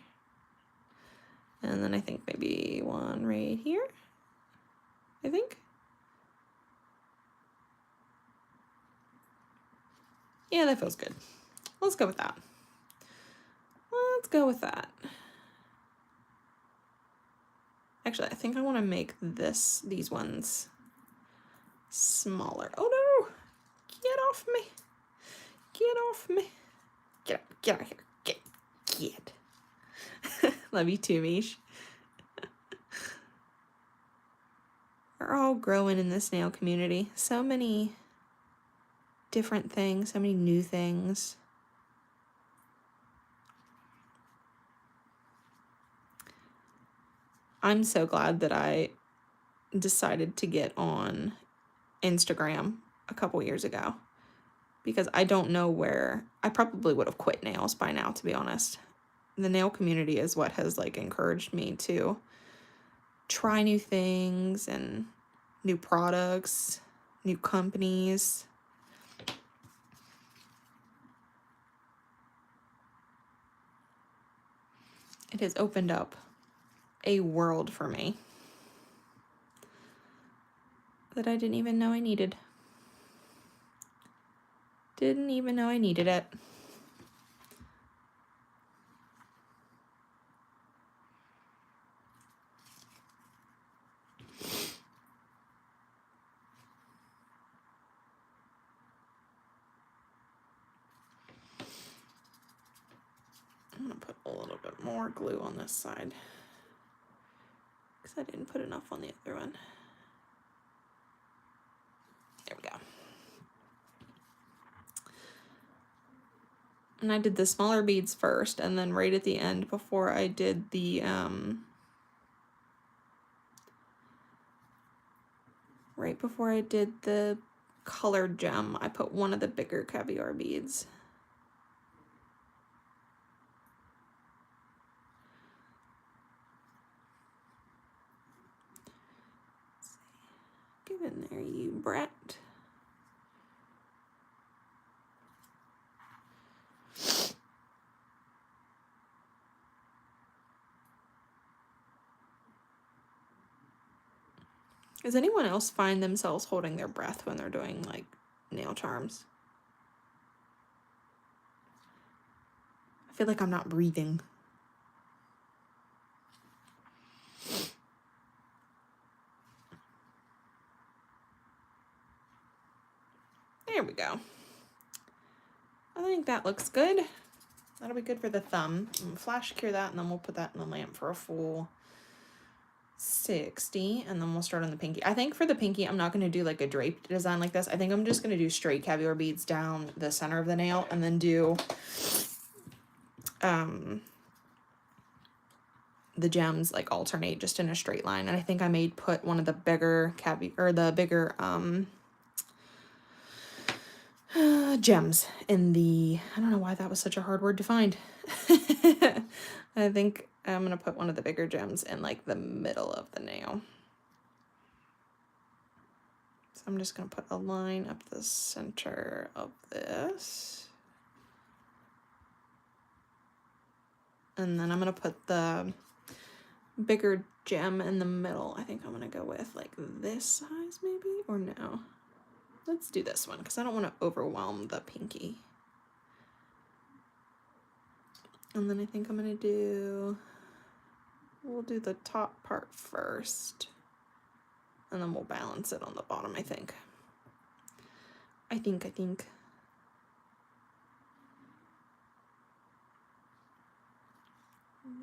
Speaker 1: And then I think maybe one right here. I think. Yeah, that feels good. Let's go with that. Let's go with that. Actually, I think I want to make these ones smaller. Oh no! Get off me! Get off me! Get out of here! Get! Love you too, Mish. We're all growing in this nail community. So many different things, so many new things. I'm so glad that I decided to get on Instagram a couple years ago, because I don't know where I probably would have quit nails by now, to be honest. The nail community is what has like encouraged me to try new things and new products, new companies. It has opened up a world for me that I didn't even know I needed. Didn't even know I needed it. I'm gonna put a little bit more glue on this side because I didn't put enough on the other one. There we go. And I did the smaller beads first, and then right at the end, before I did the right before I did the colored gem, I put one of the bigger caviar beads. Get in there, you brat. Does anyone else find themselves holding their breath when they're doing like nail charms? I feel like I'm not breathing. There we go. I think that looks good. That'll be good for the thumb. I'm gonna flash cure that, and then we'll put that in the lamp for a full 60, and then we'll start on the pinky. I think for the pinky, I'm not going to do like a draped design like this. I think I'm just going to do straight caviar beads down the center of the nail, and then do the gems like alternate just in a straight line. And I think I may put one of the bigger gems in the, I don't know why that was such a hard word to find. I think I'm going to put one of the bigger gems in like the middle of the nail. So I'm just going to put a line up the center of this. And then I'm going to put the bigger gem in the middle. I think I'm going to go with like this size maybe, or no. Let's do this one because I don't want to overwhelm the pinky. And then I think I'm going to we'll do the top part first. And then we'll balance it on the bottom, I think. I think I'm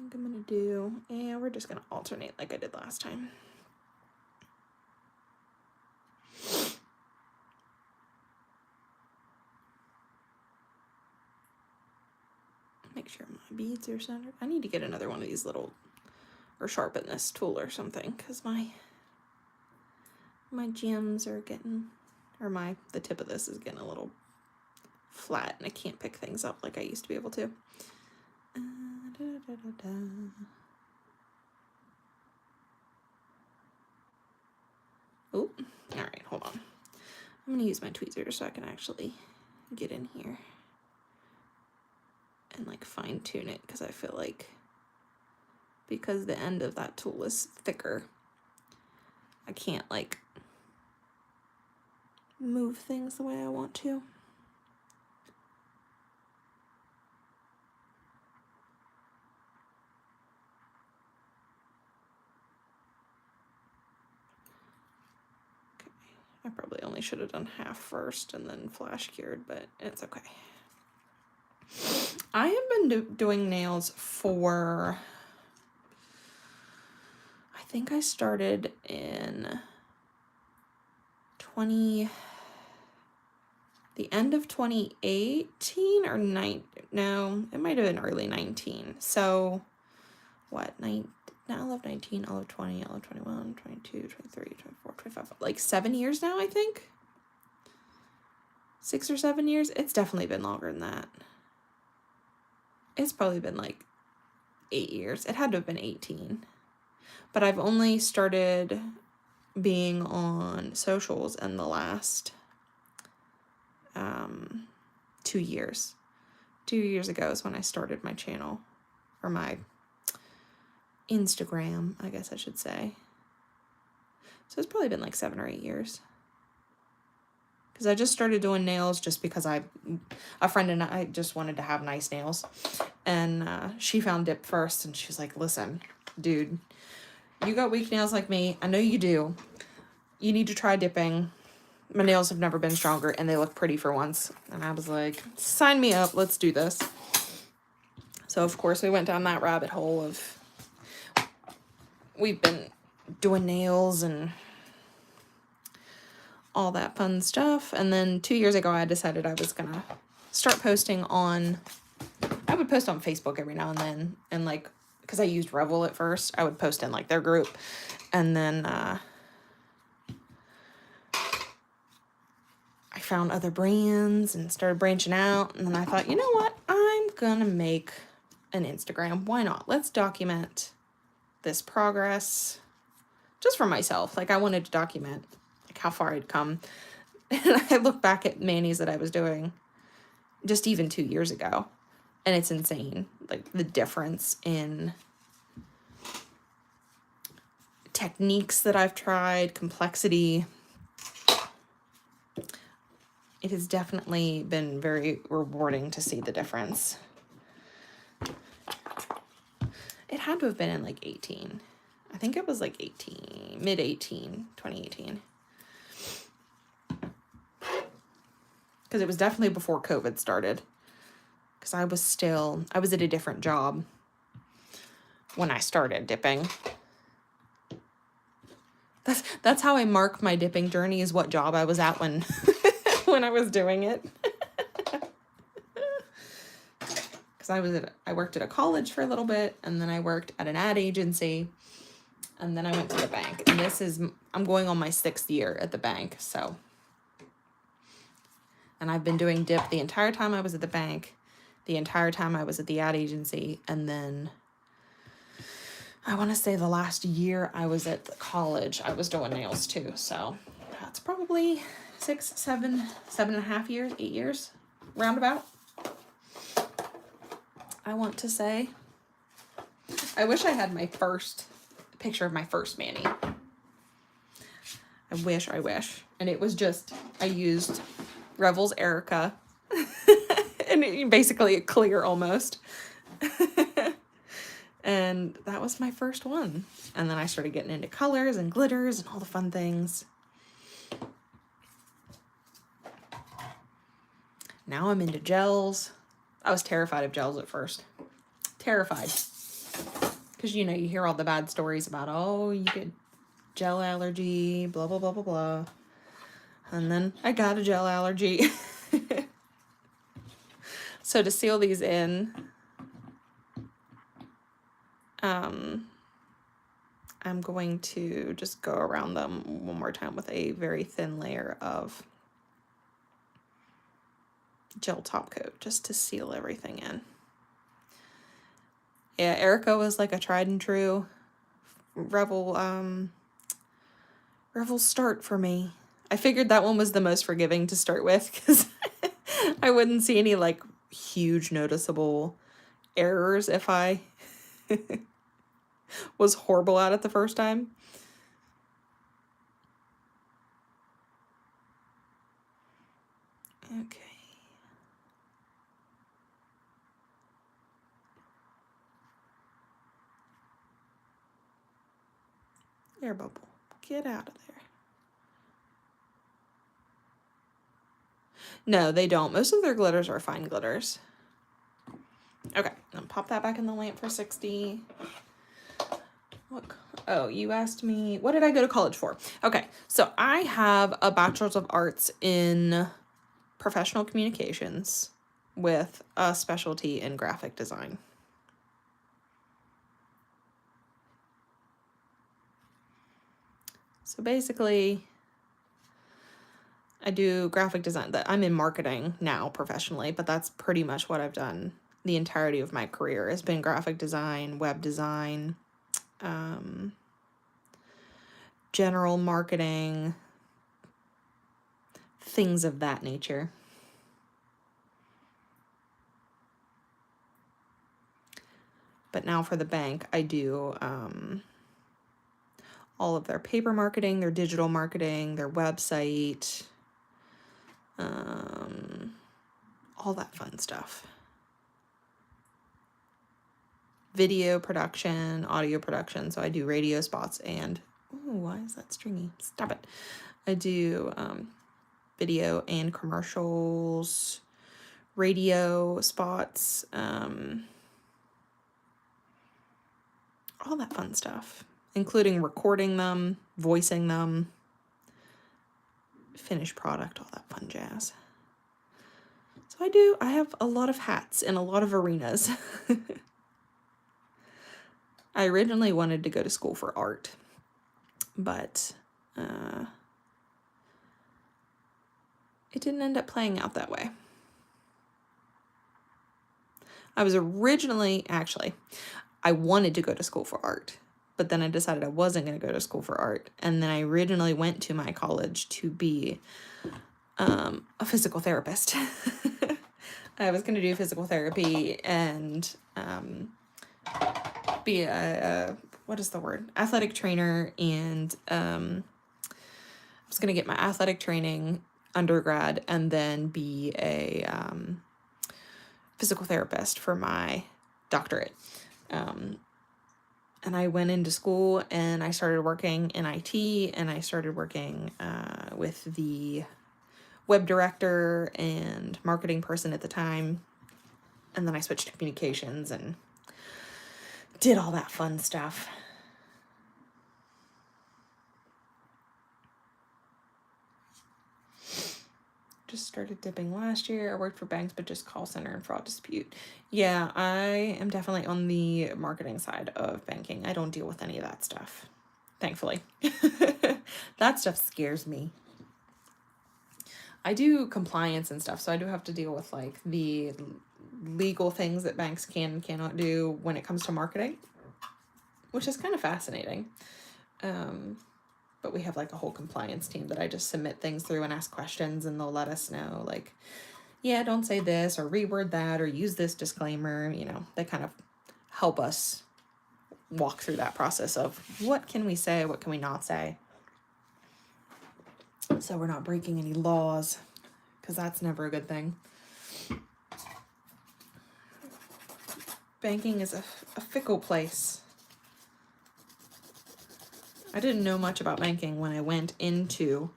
Speaker 1: going to do, and we're just going to alternate like I did last time. Make sure my beads are centered. I need to get another one of these little, or sharpen this tool or something, because my gems are getting, or the tip of this is getting a little flat and I can't pick things up like I used to be able to. Oh, all right, hold on. I'm gonna use my tweezers so I can actually get in here and like fine tune it, because I feel like because the end of that tool is thicker, I can't like move things the way I want to. Okay, I probably only should have done half first and then flash cured, but it's okay. I have been doing nails for, I think I started in the end of 2018 or no, it might have been early 19. So what, all of 19, all of 20, all of 21, 22, 23, 24, 25, like 7 years now, I think. 6 or 7 years. It's definitely been longer than that. It's probably been like 8 years. It had to have been 18. But I've only started being on socials in the last 2 years. 2 years ago is when I started my channel, or my Instagram, I guess I should say. So it's probably been like 7 or 8 years. Because I just started doing nails just because a friend and I just wanted to have nice nails. And she found dip first, and she was like, listen, dude, you got weak nails like me. I know you do. You need to try dipping. My nails have never been stronger, and they look pretty for once. And I was like, sign me up. Let's do this. So, of course, we went down that rabbit hole of, we've been doing nails and all that fun stuff. And then 2 years ago, I decided I was going to start posting on, I would post on Facebook every now and then. And like, because I used Revel at first, I would post in like their group. And then I found other brands and started branching out. And then I thought, you know what? I'm going to make an Instagram. Why not? Let's document this progress just for myself. Like, I wanted to document like how far I'd come. And I look back at manis that I was doing just even 2 years ago, and it's insane. Like, the difference in techniques that I've tried, complexity. It has definitely been very rewarding to see the difference. It had to have been in like 18. I think it was like 18, mid-18, 2018. Because it was definitely before COVID started. Because I was at a different job when I started dipping. That's how I mark my dipping journey, is what job I was at when when I was doing it. Because I worked at a college for a little bit, and then I worked at an ad agency, and then I went to the bank. And I'm going on my 6th year at the bank, so. And I've been doing dip the entire time I was at the bank, the entire time I was at the ad agency, and then I want to say the last year I was at the college, I was doing nails too. So that's probably 6, 7, 7.5 years, 8 years, roundabout. I want to say. I wish I had my first picture of my first mani. I wish. And it was just, I used Revel's Erica. And basically a clear almost. And that was my first one. And then I started getting into colors and glitters and all the fun things. Now I'm into gels. I was terrified of gels at first. Terrified. Because, you know, you hear all the bad stories about, oh, you get gel allergy, blah, blah, blah, blah, blah. And then I got a gel allergy. So to seal these in, I'm going to just go around them one more time with a very thin layer of gel top coat just to seal everything in. Yeah, Erica was like a tried and true Revel start for me. I figured that one was the most forgiving to start with because I wouldn't see any like huge noticeable errors if I was horrible at it the first time. Okay. Air bubble. Get out of there. No, they don't. Most of their glitters are fine glitters. Okay, then pop that back in the lamp for 60. Look. Oh, you asked me, what did I go to college for? Okay, so I have a Bachelor's of Arts in Professional Communications with a specialty in graphic design. So basically, I do graphic design. I'm in marketing now professionally, but that's pretty much what I've done the entirety of my career. Has been graphic design, web design, general marketing, things of that nature. But now for the bank, I do all of their paper marketing, their digital marketing, their website, all that fun stuff. Video production, audio production. So I do radio spots and, oh, why is that stringy? Stop it. I do video and commercials, radio spots, all that fun stuff, including recording them, voicing them, finished product, all that fun jazz. So I have a lot of hats in a lot of arenas. I originally wanted to go to school for art, but it didn't end up playing out that way. I was originally, actually, I wanted to go to school for art, but then I decided I wasn't going to go to school for art. And then I originally went to my college to be a physical therapist. I was going to do physical therapy and be a what is the word? Athletic trainer, and I was going to get my athletic training undergrad and then be a physical therapist for my doctorate. And I went into school and I started working in IT, and I started working with the web director and marketing person at the time. And then I switched to communications and did all that fun stuff. Just started dipping last year. I worked for banks, but just call center and fraud dispute. Yeah, I am definitely on the marketing side of banking. I don't deal with any of that stuff, thankfully. That stuff scares me. I do compliance and stuff, so I do have to deal with like the legal things that banks can and cannot do when it comes to marketing, which is kind of fascinating. But we have like a whole compliance team that I just submit things through and ask questions, and they'll let us know like, yeah, don't say this or reword that or use this disclaimer. You know, they kind of help us walk through that process of what can we say, what can we not say, so we're not breaking any laws, because that's never a good thing. banking is a fickle place. I didn't know much about banking when I went into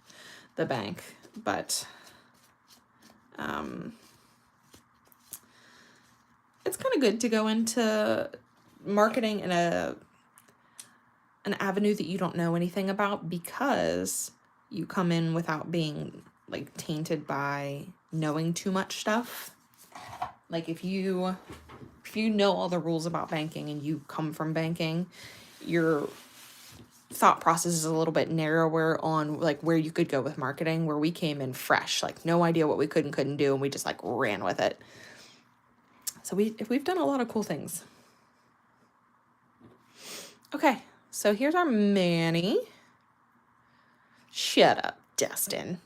Speaker 1: the bank, but it's kind of good to go into marketing in an avenue that you don't know anything about, because you come in without being like tainted by knowing too much stuff. Like if you know all the rules about banking and you come from banking, your thought process is a little bit narrower on like where you could go with marketing, where we came in fresh, like no idea what we could and couldn't do, and we just like ran with it. So we've done a lot of cool things. Okay, so here's our Manny. Shut up, Dustin.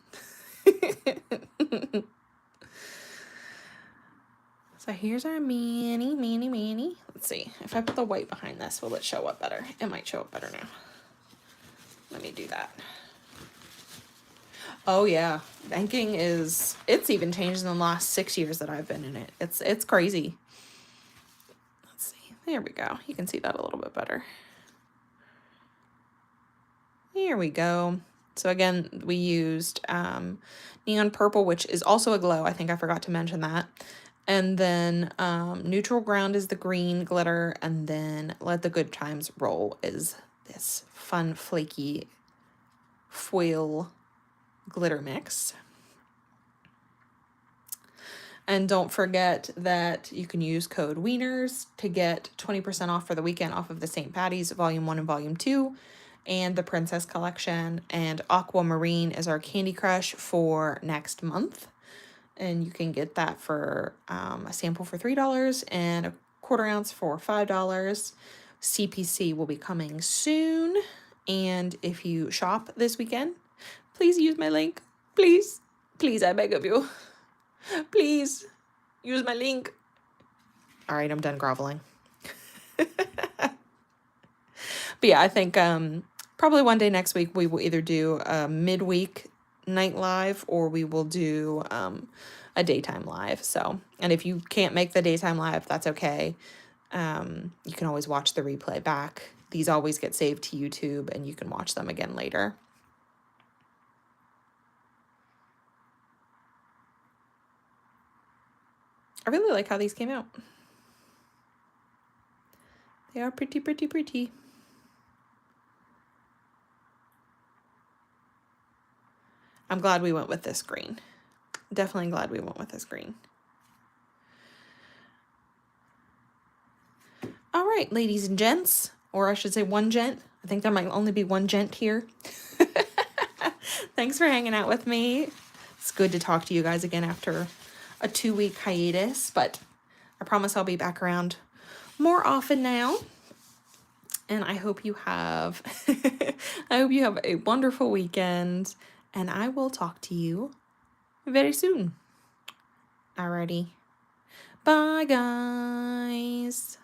Speaker 1: So here's our Manny. Let's see. If I put the white behind this, will it show up better? It might show up better now. Let me do that. Oh yeah, banking it's even changed in the last 6 years that I've been in it. It's crazy. Let's see. There we go. You can see that a little bit better. Here we go. So again, we used neon purple, which is also a glow. I think I forgot to mention that. And then neutral ground is the green glitter, and then let the good times roll is this fun flaky foil glitter mix. And don't forget that you can use code Wieners to get 20% off for the weekend off of the St. Patty's Volume 1 and Volume 2 and the Princess Collection. And Aquamarine is our Candy Crush for next month. And you can get that for a sample for $3 and a quarter ounce for $5. CPC will be coming soon. And if you shop this weekend, please use my link. Please, I beg of you. Please use my link. All right, I'm done groveling. But yeah, I think probably one day next week we will either do a midweek night live or we will do a daytime live. So, and if you can't make the daytime live, that's okay. You can always watch the replay back. These always get saved to YouTube and you can watch them again later. I really like how these came out. They are pretty, pretty, pretty. I'm glad we went with this green. Definitely glad we went with this green. All right, ladies and gents, or I should say one gent. I think there might only be one gent here. Thanks for hanging out with me. It's good to talk to you guys again after a 2-week hiatus, but I promise I'll be back around more often now. And I hope you have a wonderful weekend, and I will talk to you very soon. Alrighty. Bye, guys.